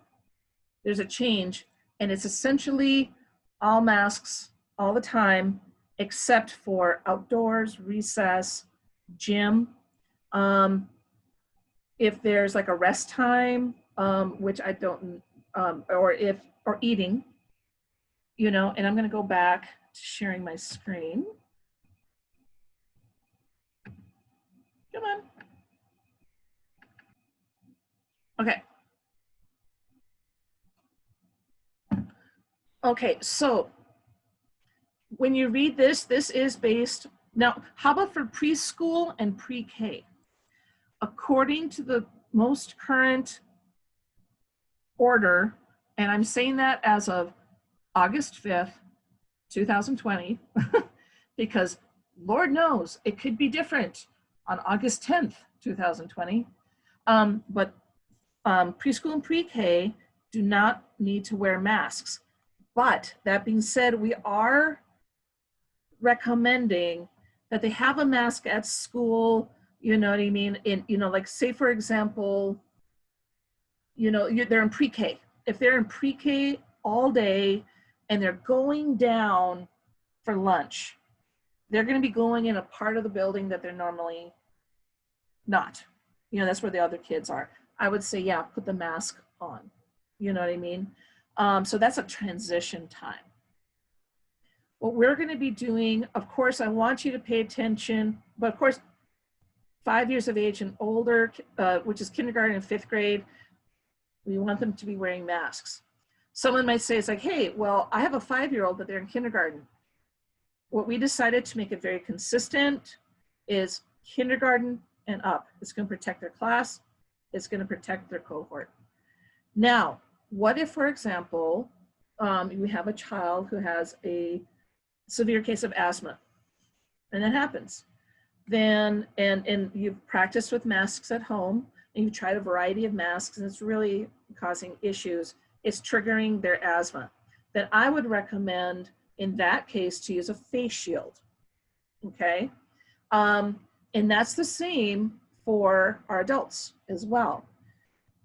there's a change, and it's essentially all masks all the time, except for outdoors, recess, gym. If there's like a rest time, which I don't, or eating, you know, and I'm gonna go back to sharing my screen. Come on. Okay. Okay, so when you read this, this is based, now, how about for preschool and pre-K? According to the most current order, and I'm saying that as of August 5th, 2020, because Lord knows it could be different on August 10th, 2020. But preschool and pre-K do not need to wear masks. But that being said, we are recommending that they have a mask at school, you know what I mean? In, you know, like say for example, you know, they're in pre-K. If they're in pre-K all day and they're going down for lunch, they're gonna be going in a part of the building that they're normally not. You know, that's where the other kids are. I would say, yeah, put the mask on. You know what I mean? So that's a transition time. What we're going to be doing, of course, I want you to pay attention, but of course, 5 years of age and older, which is kindergarten and 5th grade, we want them to be wearing masks. Someone might say, it's like, hey, well, I have a 5-year-old, but they're in kindergarten. What we decided to make it very consistent is kindergarten and up. It's going to protect their class. It's going to protect their cohort. Now, what if, for example, you have a child who has a severe case of asthma, and that happens. Then, and you've practiced with masks at home, and you've tried a variety of masks, and it's really causing issues. It's triggering their asthma. Then I would recommend, in that case, to use a face shield, okay? And that's the same for our adults as well.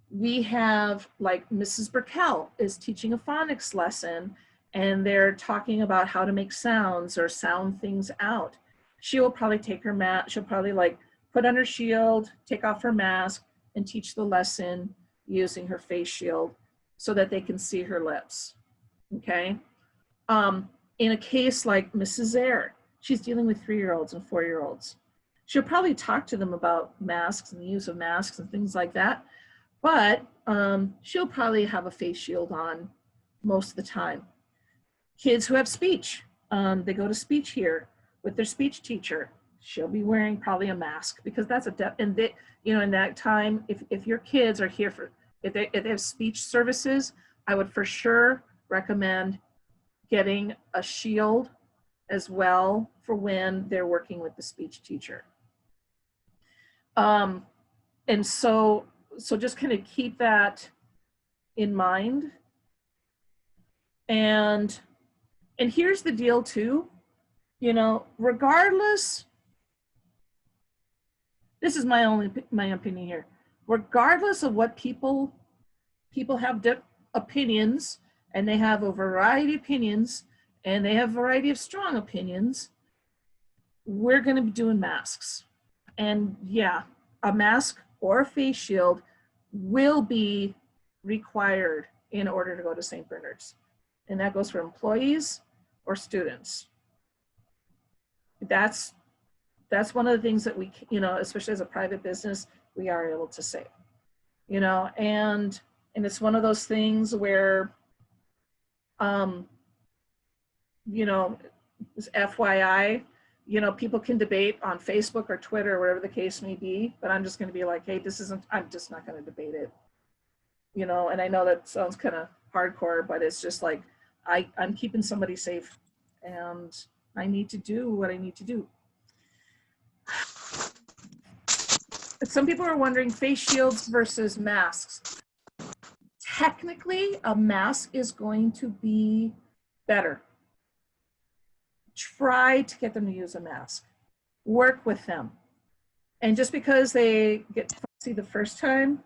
We have, like Mrs. Burkell is teaching a phonics lesson, and they're talking about how to make sounds or sound things out. She will probably take her mask, she'll probably like put on her shield, take off her mask, and teach the lesson using her face shield so that they can see her lips, okay? In a case like Mrs. Ayer, she's dealing with 3-year-olds and 4-year-olds. She'll probably talk to them about masks and the use of masks and things like that, but she'll probably have a face shield on most of the time. Kids who have speech, they go to speech here with their speech teacher. She'll be wearing probably a mask because that's and they, you know, in that time, if your kids are here for, if they have speech services, I would for sure recommend getting a shield as well for when they're working with the speech teacher. And so just kind of keep that in mind. And here's the deal too, you know, regardless, this is my opinion here, regardless of what people have opinions, and they have a variety of opinions, and they have a variety of strong opinions, we're going to be doing masks. And yeah, a mask or a face shield will be required in order to go to St. Bernard's. And that goes for employees or students. That's one of the things that we, you know, especially as a private business, we are able to say, you know, and it's one of those things where, you know, FYI, you know, people can debate on Facebook or Twitter or whatever the case may be, but I'm just going to be like, hey, I'm just not going to debate it, you know. And I know that sounds kind of hardcore, but it's just like, I'm keeping somebody safe, and I need to do what I need to do. Some people are wondering face shields versus masks. Technically, a mask is going to be better. Try to get them to use a mask. Work with them. And just because they get fussy the first time,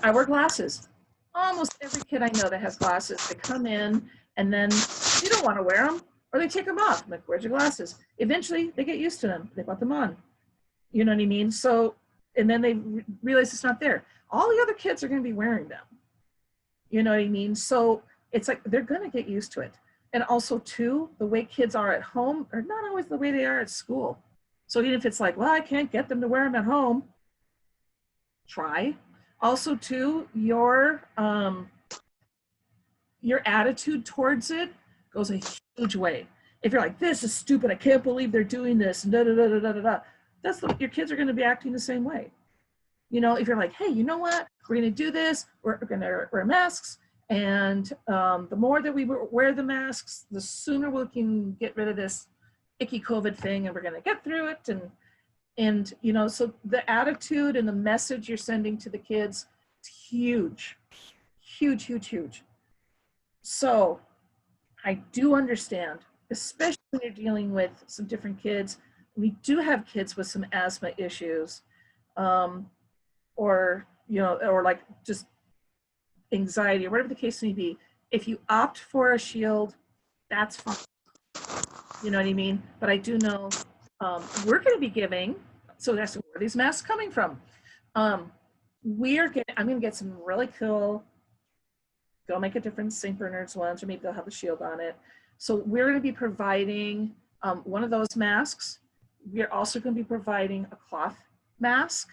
I wear glasses. Almost every kid I know that has glasses, they come in and then they don't want to wear them, or they take them off. I'm like, where's your glasses? Eventually, they get used to them. They put them on. You know what I mean? So, and then they realize it's not there. All the other kids are going to be wearing them. You know what I mean? So it's like they're going to get used to it. And also, too, the way kids are at home are not always the way they are at school. So even if it's like, well, I can't get them to wear them at home, try. Also, too, your attitude towards it goes a huge way. If you're like, this is stupid, I can't believe they're doing this, da da da da da da, your kids are going to be acting the same way. You know, if you're like, hey, you know what, we're going to do this, we're going to wear masks, and the more that we wear the masks, the sooner we can get rid of this icky COVID thing, and we're going to get through it. And you know, so the attitude and the message you're sending to the kids is huge, huge, huge, huge. So I do understand, especially when you're dealing with some different kids. We do have kids with some asthma issues, or, you know, or like just anxiety or whatever the case may be. If you opt for a shield, that's fine. You know what I mean? But I do know we're going to be giving, so that's where are these masks coming from? I'm going to get some really cool, Go Make a Difference St. Bernard's ones, or maybe they'll have a shield on it. So we're going to be providing one of those masks. We're also going to be providing a cloth mask.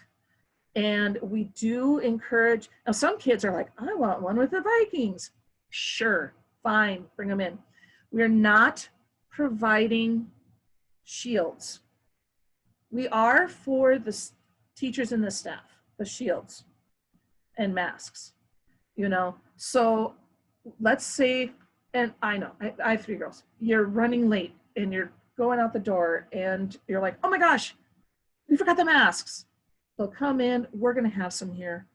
And we do encourage, now some kids are like, I want one with the Vikings. Sure, fine, bring them in. We're not providing shields. We are for the teachers and the staff, the shields and masks, you know. So let's say, and I know, I have 3 girls. You're running late and you're going out the door and you're like, oh my gosh, we forgot the masks. They'll come in, we're gonna have some here.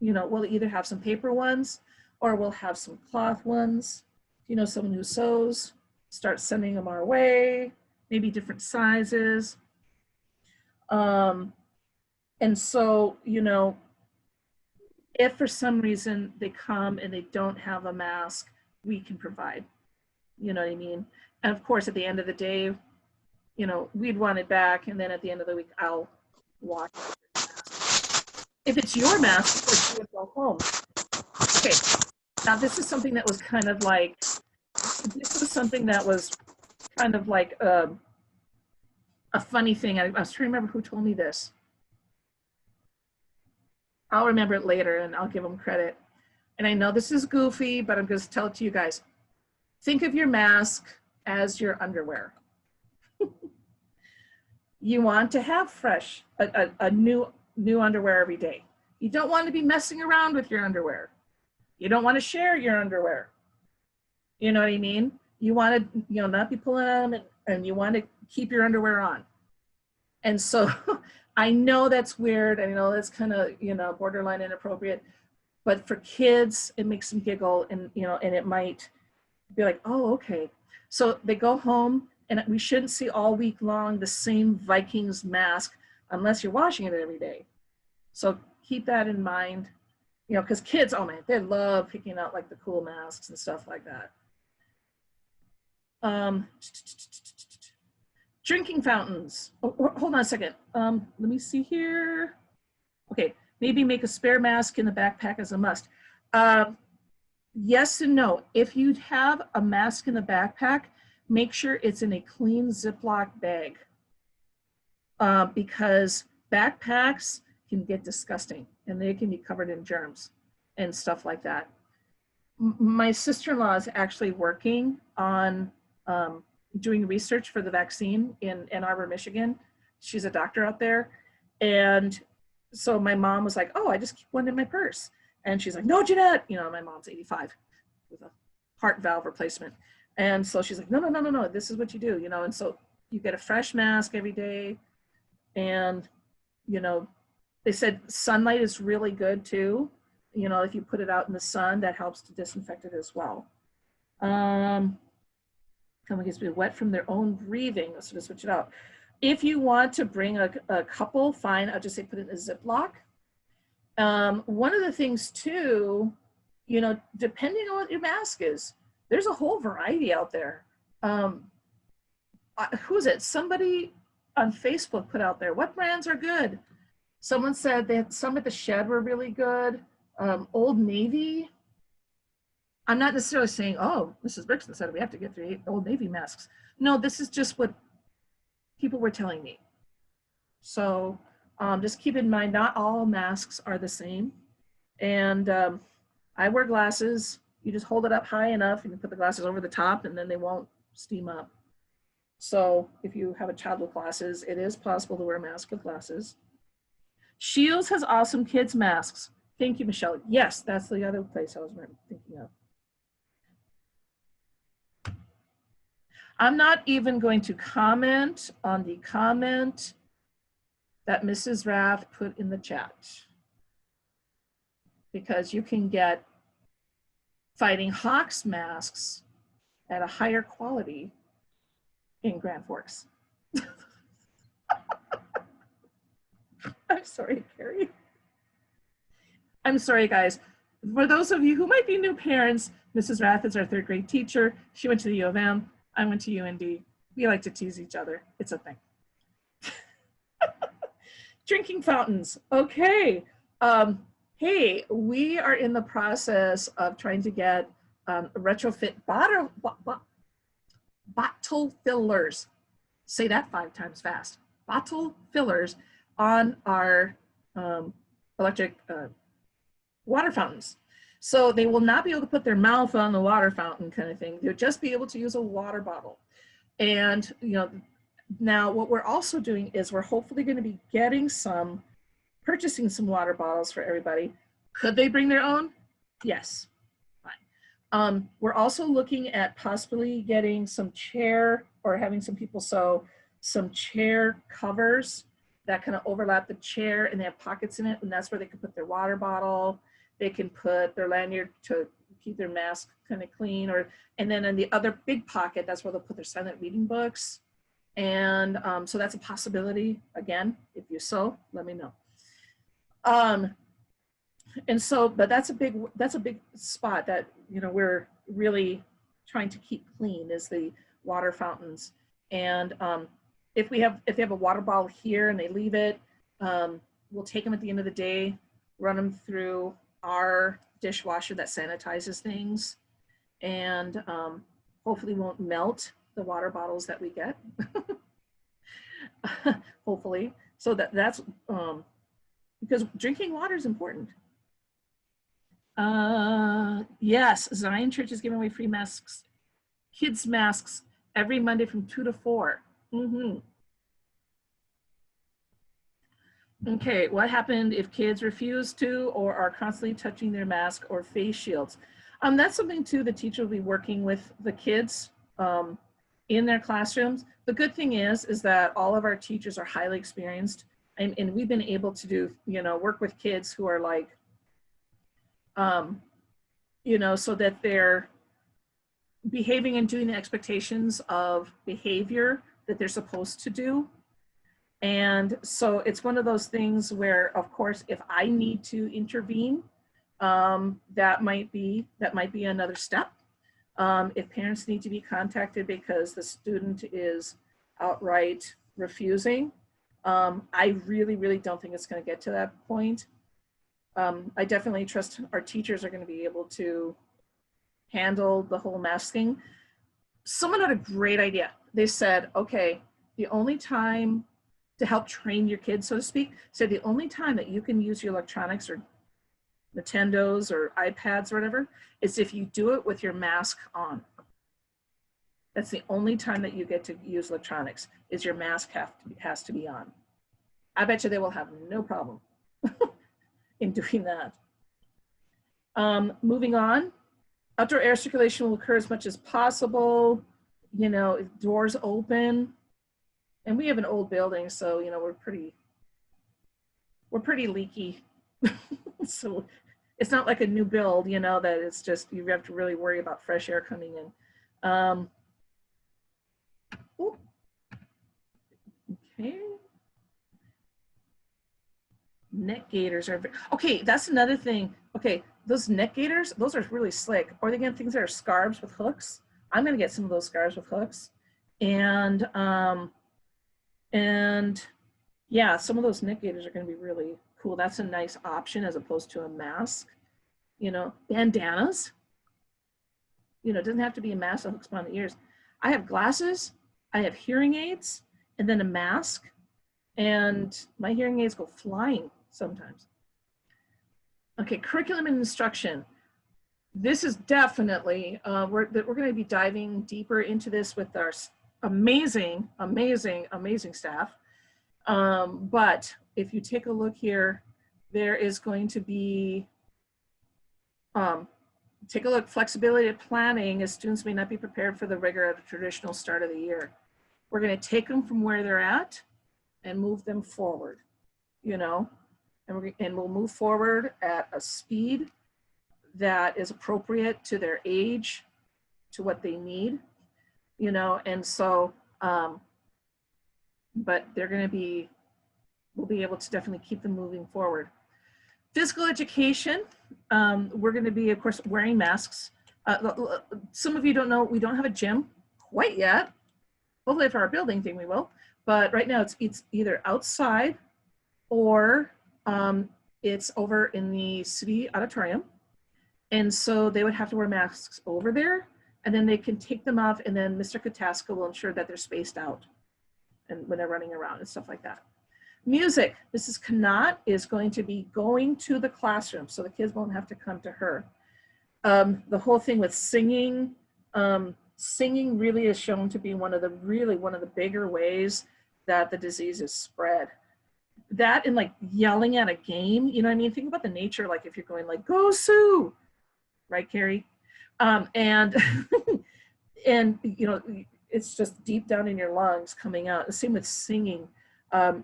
You know, we'll either have some paper ones or we'll have some cloth ones. You know, someone who sews, start sending them our way, maybe different sizes. And so, you know, if for some reason they come and they don't have a mask, we can provide, you know what I mean? And of course, at the end of the day, you know, we'd want it back. And then at the end of the week, I'll wash it. If it's your mask, of course, you would go home. Okay, now this is something that was kind of like, a funny thing. I was trying to remember who told me this. I'll remember it later and I'll give them credit. And I know this is goofy, but I'm going to tell it to you guys. Think of your mask as your underwear. You want to have fresh, a new underwear every day. You don't want to be messing around with your underwear. You don't want to share your underwear. You know what I mean? You want to, you know, not be pulling on them, and you want to keep your underwear on. And so I know that's weird. I know that's kind of, you know, borderline inappropriate, but for kids, it makes them giggle, and, you know, and it might be like, oh, okay. So they go home, and we shouldn't see all week long the same Vikings mask unless you're washing it every day. So keep that in mind, you know, because kids, oh man, they love picking out like the cool masks and stuff like that. Drinking fountains. Oh, hold on a second. Let me see here. Okay, maybe make a spare mask in the backpack as a must. Yes and no. If you have a mask in the backpack, make sure it's in a clean Ziploc bag, because backpacks can get disgusting and they can be covered in germs and stuff like that. My sister-in-law is actually working on doing research for the vaccine in Ann Arbor, Michigan. She's a doctor out there. And so my mom was like, oh, I just keep one in my purse. And she's like, no, Jeanette, you know, my mom's 85 with a heart valve replacement. And so she's like, no, this is what you do, you know. And so you get a fresh mask every day. And, you know, they said sunlight is really good too. You know, if you put it out in the sun, that helps to disinfect it as well. Someone gets to be wet from their own breathing, so to switch it out. If you want to bring a couple, fine, I'll just say put it in a Ziploc. One of the things too, you know, depending on what your mask is, there's a whole variety out there. Who is it? Somebody on Facebook put out there, what brands are good? Someone said they had some at the Shed were really good. Old Navy. I'm not necessarily saying, oh, Mrs. Brixton said we have to get 3 Old Navy masks. No, this is just what people were telling me. So just keep in mind, not all masks are the same. And I wear glasses. You just hold it up high enough and you put the glasses over the top and then they won't steam up. So if you have a child with glasses, it is possible to wear a mask with glasses. Shields has awesome kids masks. Thank you, Michelle. Yes, that's the other place I was thinking of. I'm not even going to comment on the comment that Mrs. Rath put in the chat, because you can get Fighting Hawks masks at a higher quality in Grand Forks. I'm sorry, Carrie. I'm sorry, guys. For those of you who might be new parents, Mrs. Rath is our 3rd grade teacher. She went to the U of M. I went to UND. We like to tease each other. It's a thing. Drinking fountains. Okay. Hey, we are in the process of trying to get retrofit bottle fillers. Say that 5 times fast. Bottle fillers on our electric water fountains. So they will not be able to put their mouth on the water fountain kind of thing. They'll just be able to use a water bottle. And, you know, now what we're also doing is we're hopefully going to be purchasing some water bottles for everybody. Could they bring their own? Yes. Fine. We're also looking at possibly getting some chair, or having some people sew some chair covers that kind of overlap the chair and they have pockets in it, and that's where they can put their water bottle. They can put their lanyard to keep their mask kind of clean, and then in the other big pocket, that's where they'll put their silent reading books. And so that's a possibility. Again, if you sew, let me know. And so, but that's a big spot that, you know, we're really trying to keep clean, is the water fountains. And if they have a water bottle here and they leave it, we'll take them at the end of the day, run them through our dishwasher that sanitizes things, and hopefully won't melt the water bottles that we get. Hopefully. So that's because drinking water is important. Yes, Zion Church is giving away free masks, kids masks, every Monday from 2 to 4. Okay, what happened if kids refuse to or are constantly touching their mask or face shields? That's something too the teacher will be working with the kids in their classrooms. The good thing is that all of our teachers are highly experienced, and we've been able to do, you know, work with kids who are like, you know, so that they're behaving and doing the expectations of behavior that they're supposed to do. And so it's one of those things where, of course, if I need to intervene, that might be another step. If parents need to be contacted because the student is outright refusing, I really don't think it's going to get to that point. I definitely trust our teachers are going to be able to handle the whole mask thing. Someone had a great idea. They said, okay, the only time to help train your kids, so to speak, said the only time that you can use your electronics or Nintendos or iPads or whatever is if you do it with your mask on. That's the only time that you get to use electronics, is your mask has to be on. I bet you they will have no problem in doing that. Moving on, outdoor air circulation will occur as much as possible. You know, doors open. And we have an old building, so, you know, we're pretty leaky. So it's not like a new build, you know, that it's just, you have to really worry about fresh air coming in. Okay. Neck gaiters are, okay, that's another thing. Okay, those neck gaiters, those are really slick. Or they get things that are scarves with hooks. I'm gonna get some of those scarves with hooks. And yeah, some of those neck gaiters are gonna be really cool. That's a nice option as opposed to a mask. You know, bandanas. You know, it doesn't have to be a mask that hooks on the ears. I have glasses, I have hearing aids, and then a mask. And my hearing aids go flying sometimes. Okay, curriculum and instruction. This is definitely, we're going to be diving deeper into this with our amazing staff. But if you take a look here, there is going to be, take a look, flexibility of planning as students may not be prepared for the rigor of the traditional start of the year. We're going to take them from where they're at and move them forward, you know, and we'll move forward at a speed that is appropriate to their age, to what they need, you know, and so, but they're going to be, we'll be able to definitely keep them moving forward. Physical education, we're going to be, of course, wearing masks. Some of you don't know, we don't have a gym quite yet. Hopefully for our building thing we will, but right now it's either outside or it's over in the city auditorium. And so they would have to wear masks over there, and then they can take them off, and then Mr. Kataska will ensure that they're spaced out and when they're running around and stuff like that. Music, Mrs. Kanat is going to be going to the classroom, so the kids won't have to come to her. The whole thing with singing, singing really is shown to be one of the bigger ways that the disease is spread. That and like yelling at a game, you know what I mean? Think about the nature, like if you're going like, go Sue, right, Carrie? And you know, it's just deep down in your lungs coming out. The same with singing.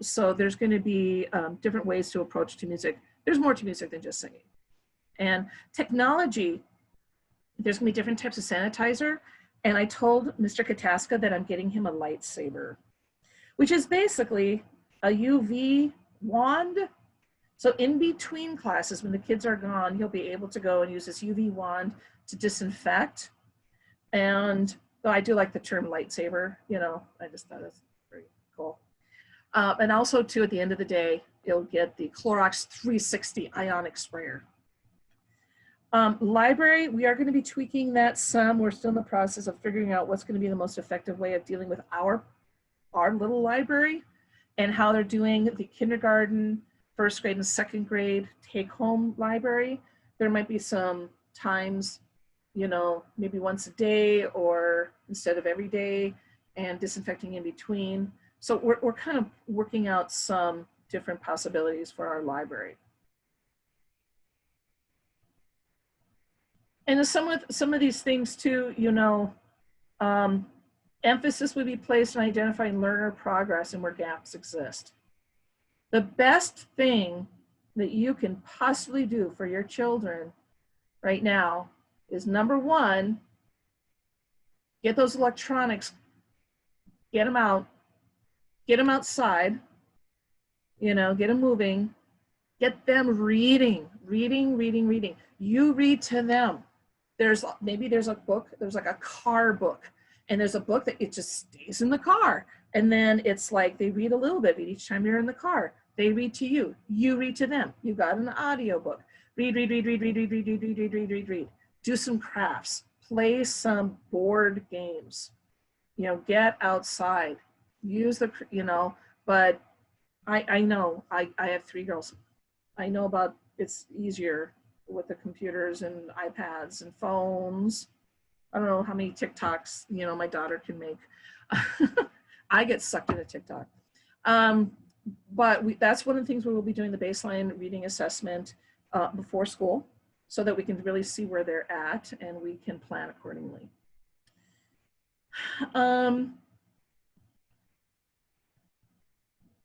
So there's going to be different ways to approach to music. There's more to music than just singing. And technology, there's going to be different types of sanitizer. And I told Mr. Kataska that I'm getting him a lightsaber, which is basically a UV wand. So in between classes, when the kids are gone, he'll be able to go and use this UV wand to disinfect. And though I do like the term lightsaber, you know, I just thought it's very cool. And also too, at the end of the day, you'll get the Clorox 360 ionic sprayer. Library, we are going to be tweaking that some. We're still in the process of figuring out what's going to be the most effective way of dealing with our little library and how they're doing the kindergarten, first grade and second grade take-home library. There might be some times, you know, maybe once a day or instead of every day, and disinfecting in between. So we're kind of working out some different possibilities for our library. And some of these things too, you know, emphasis would be placed on identifying learner progress and where gaps exist. The best thing that you can possibly do for your children right now is, number one, get those electronics, get them out, get them outside, you know, get them moving, get them reading. You read to them. Maybe there's a book, there's like a car book, and there's a book that it just stays in the car. And then it's like they read a little bit each time you're in the car. They read to you, you read to them. You got an audio book. Read. Do some crafts, play some board games, you know, get outside, use the, you know, but I know, I have 3 girls. I know about, it's easier with the computers and iPads and phones. I don't know how many TikToks, you know, my daughter can make. I get sucked into TikTok. But that's one of the things we will be doing, the baseline reading assessment before school. so that we can really see where they're at and we can plan accordingly.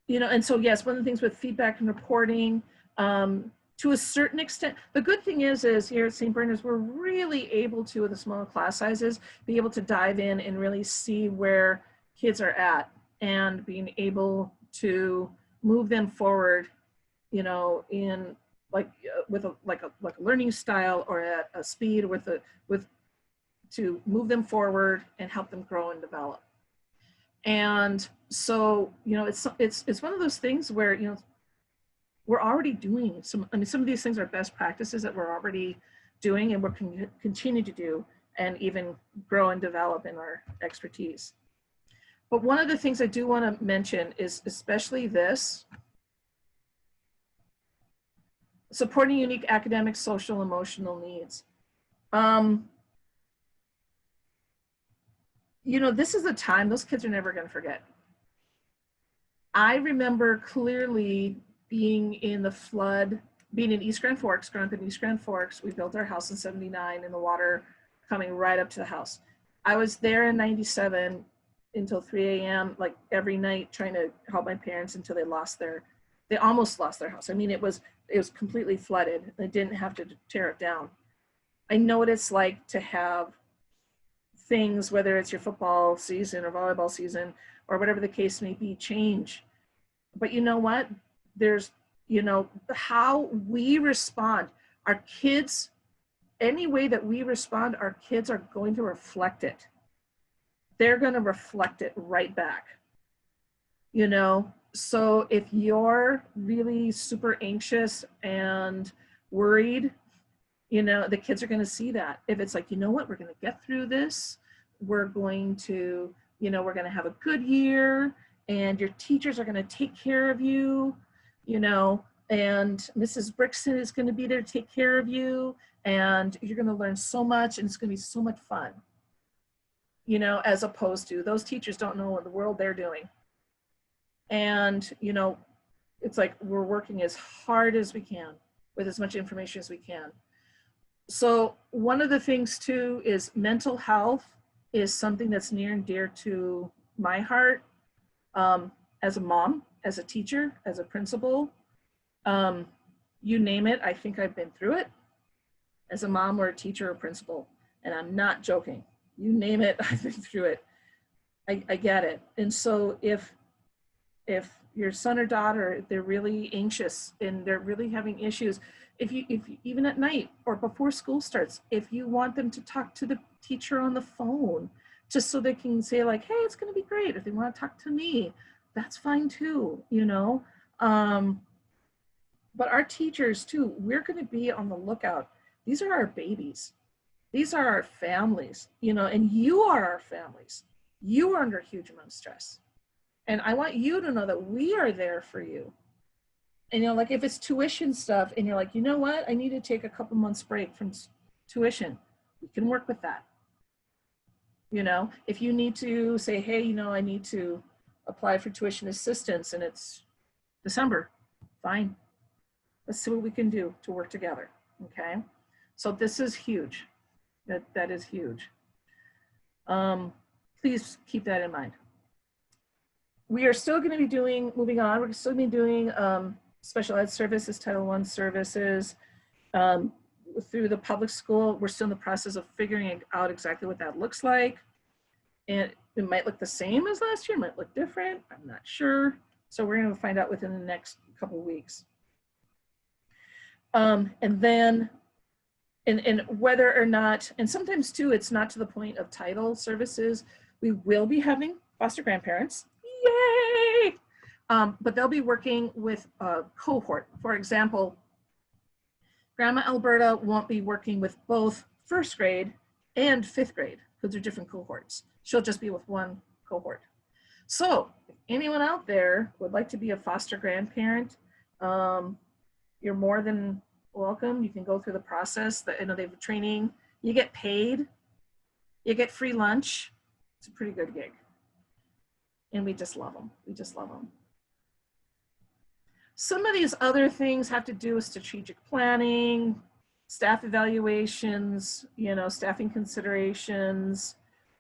You know, and so yes, one of the things with feedback and reporting, to a certain extent, the good thing is here at St. Bernard's, we're really able to, with the smaller class sizes, be able to dive in and really see where kids are at and being able to move them forward, you know, in with a learning style or at a speed to move them forward and help them grow and develop. And so, you know, it's one of those things where, you know, we're already doing some of these things are best practices that we're already doing and we're continue to do and even grow and develop in our expertise. But one of the things I do want to mention is especially this: supporting unique academic, social, emotional needs. You know, this is a time those kids are never going to forget. I remember clearly being in the flood, being in East Grand Forks, growing up in East Grand Forks. We built our house in '79 and the water coming right up to the house. I was there in '97 until 3 a.m. like every night trying to help my parents until they almost lost their house. I mean, it was completely flooded. They didn't have to tear it down. I know what it's like to have things, whether it's your football season or volleyball season or whatever the case may be, change. But you know what? There's, you know, how we respond. Our kids, any way that we respond, our kids are going to reflect it. They're going to reflect it right back. You know, so if you're really super anxious and worried, you know, the kids are going to see that. If it's like, you know what, we're going to get through this. We're going to, you know, we're going to have a good year and your teachers are going to take care of you, you know, and Mrs. Brixton is going to be there to take care of you and you're going to learn so much and it's going to be so much fun, you know, as opposed to those teachers don't know what the world they're doing. And, you know, it's like we're working as hard as we can with as much information as we can. So one of the things too is mental health is something that's near and dear to my heart, as a mom, as a teacher, as a principal, you name it, I think I've been through it as a mom or a teacher or principal, and I'm not joking. You name it, I've been through it. I get it. And so if your son or daughter, they're really anxious and they're really having issues, if you even at night or before school starts, if you want them to talk to the teacher on the phone, just so they can say like, hey, it's going to be great. If they want to talk to me, that's fine too, you know. But our teachers too, we're going to be on the lookout. These are our babies. These are our families, you know, and you are our families. You are under a huge amount of stress. And I want you to know that we are there for you. And, you know, like if it's tuition stuff and you're like, you know what, I need to take a couple months break from tuition, we can work with that. You know, if you need to say, hey, you know, I need to apply for tuition assistance and it's December, fine. Let's see what we can do to work together, okay? So this is huge. That is huge. Please keep that in mind. We are still going to be moving on, we're still going to be doing special ed services, Title I services. Through the public school, we're still in the process of figuring out exactly what that looks like. And it might look the same as last year, it might look different, I'm not sure. So we're going to find out within the next couple of weeks. And then, and whether or not, and sometimes too, it's not to the point of title services, we will be having foster grandparents. Yay! But they'll be working with a cohort. For example, Grandma Alberta won't be working with both first grade and fifth grade because they're different cohorts. She'll just be with one cohort. So if anyone out there would like to be a foster grandparent, you're more than welcome. You can go through the process. You know, they have training. You get paid. You get free lunch. It's a pretty good gig. And we just love them. We just love them. Some of these other things have to do with strategic planning, staff evaluations, you know, staffing considerations.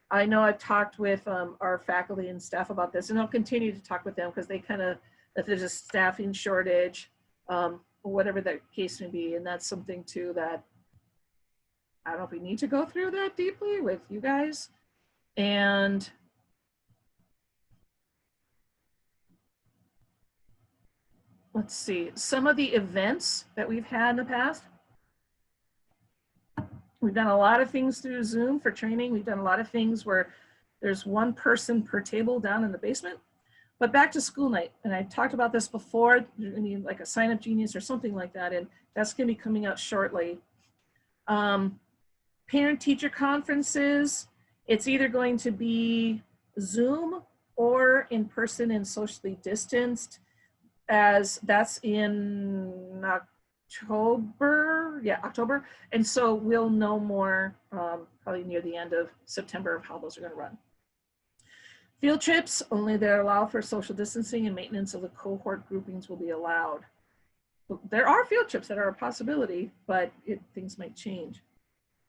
I know I've talked with our faculty and staff about this, and I'll continue to talk with them because they kind of, if there's a staffing shortage, or whatever that case may be, and that's something too that I don't know if we need to go through that deeply with you guys. And let's see, some of the events that we've had in the past. We've done a lot of things through Zoom for training. We've done a lot of things where there's one person per table down in the basement. But back to school night, and I talked about this before, I mean, like a Sign Up Genius or something like that, and that's gonna be coming out shortly. Parent-teacher conferences, it's either going to be Zoom or in person and socially distanced, as that's in October, yeah, October. And so we'll know more probably near the end of September of how those are gonna run. Field trips, only they're allowed for social distancing and maintenance of the cohort groupings will be allowed. There are field trips that are a possibility, but things might change.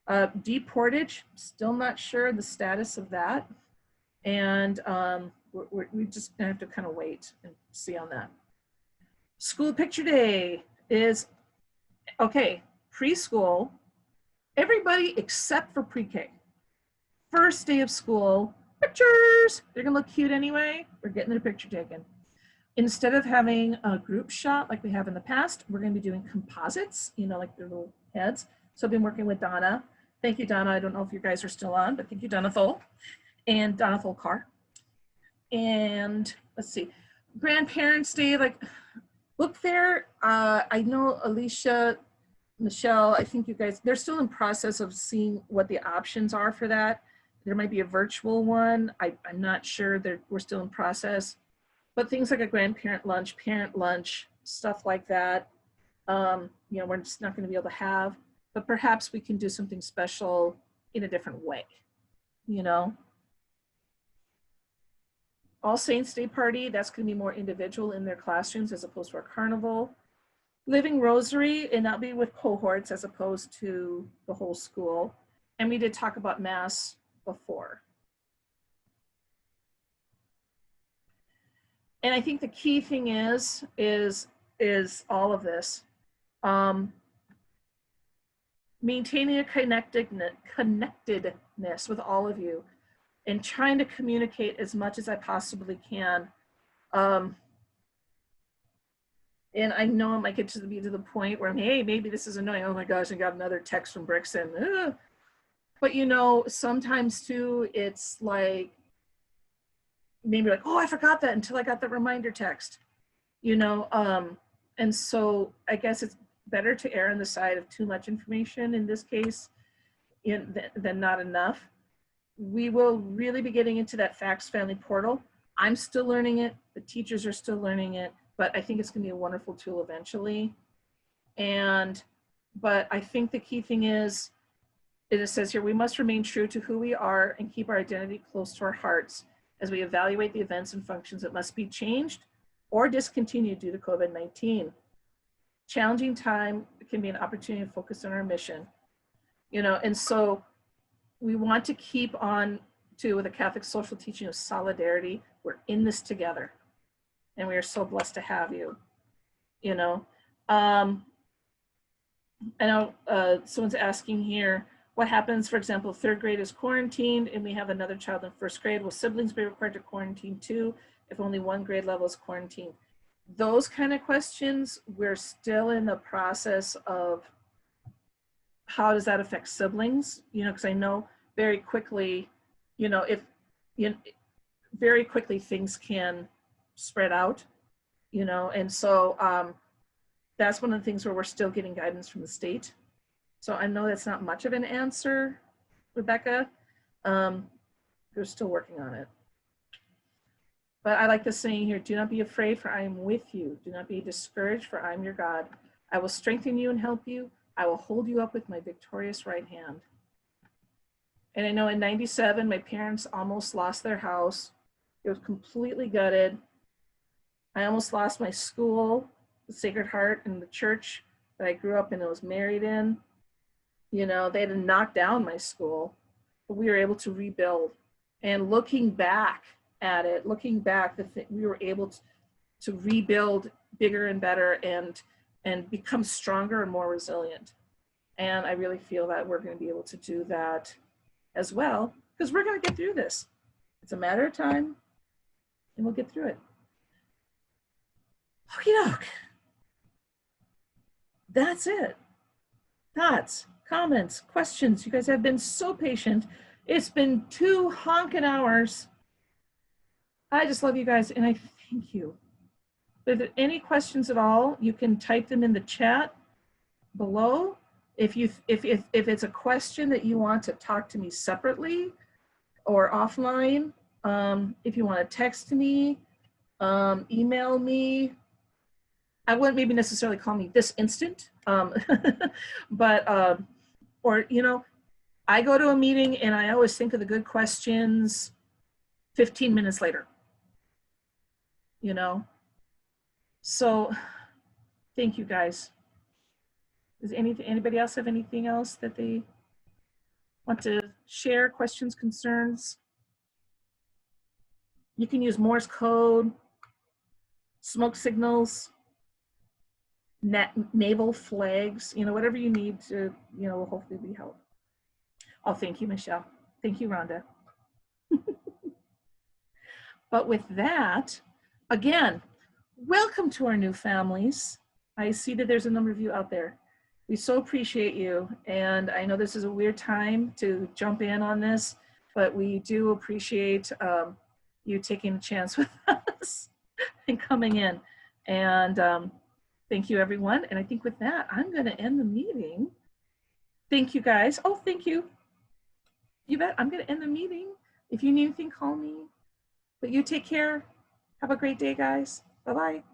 Deportage, still not sure the status of that. And we just gonna have to kind of wait and see on that. School picture day is, okay, preschool, everybody except for pre-K. First day of school, pictures, they're gonna look cute anyway. We're getting their picture taken. Instead of having a group shot like we have in the past, we're gonna be doing composites, you know, like their little heads. So I've been working with Donna. Thank you, Donna. I don't know if you guys are still on, but thank you, Donna Thole and Donna Tholkar. And let's see, Grandparents' Day, like book fair. I know Alicia, Michelle, I think you guys, they're still in process of seeing what the options are for that. There might be a virtual one. I'm not sure, we're still in process. But things like a grandparent lunch, parent lunch, stuff like that, you know, we're just not going to be able to have, but perhaps we can do something special in a different way, you know. All Saints Day party, that's going to be more individual in their classrooms as opposed to our carnival. Living Rosary, and that'll be with cohorts as opposed to the whole school. And we did talk about Mass before. And I think the key thing is all of this. Maintaining a connectedness with all of you and trying to communicate as much as I possibly can. And I know it might get to the point where, hey, maybe this is annoying. Oh my gosh, I got another text from Brixton. Ugh. But you know, sometimes too, it's like, maybe like, oh, I forgot that until I got the reminder text, you know? And so I guess it's better to err on the side of too much information in this case than not enough. We will really be getting into that Facts Family Portal. I'm still learning it. The teachers are still learning it, but I think it's gonna be a wonderful tool eventually. But I think the key thing is, it says here, we must remain true to who we are and keep our identity close to our hearts as we evaluate the events and functions that must be changed or discontinued due to COVID-19. Challenging time can be an opportunity to focus on our mission, you know, and so we want to keep on to the Catholic social teaching of solidarity. We're in this together, and we are so blessed to have you, you know. I know someone's asking here, what happens, for example, third grade is quarantined and we have another child in first grade? Will siblings be required to quarantine too if only one grade level is quarantined? Those kind of questions, we're still in the process of how does that affect siblings? You know, because I know very quickly, you know, very quickly things can spread out, you know, and so that's one of the things where we're still getting guidance from the state. So I know that's not much of an answer, Rebecca. We're still working on it. But I like the saying here, do not be afraid, for I am with you. Do not be discouraged, for I am your God. I will strengthen you and help you. I will hold you up with my victorious right hand. And I know in '97, my parents almost lost their house. It was completely gutted. I almost lost my school, the Sacred Heart, and the church that I grew up in and was married in. You know, they had knocked down my school, but we were able to rebuild. And looking back at it, we were able to rebuild bigger and better and become stronger and more resilient. And I really feel that we're going to be able to do that as well, because we're going to get through this. It's a matter of time, and we'll get through it. Okie doke. That's it. Thoughts, comments, questions. You guys have been so patient. It's been 2 honking hours. I just love you guys, and I thank you. If there are any questions at all, you can type them in the chat below. If it's a question that you want to talk to me separately or offline, if you want to text me, email me. I wouldn't maybe necessarily call me this instant, but, or, you know, I go to a meeting and I always think of the good questions 15 minutes later, you know? So thank you guys. Does anybody else have anything else that they want to share, questions, concerns? You can use Morse code, smoke signals, naval flags, you know, whatever you need to, you know, will hopefully be help. Oh, thank you, Michelle. Thank you, Rhonda. But with that, again, welcome to our new families. I see that there's a number of you out there. We so appreciate you. And I know this is a weird time to jump in on this, but we do appreciate you taking a chance with us and coming in. And thank you, everyone. And I think with that, I'm going to end the meeting. Thank you, guys. Oh, thank you. You bet. I'm going to end the meeting. If you need anything, call me. But you take care. Have a great day, guys. Bye-bye.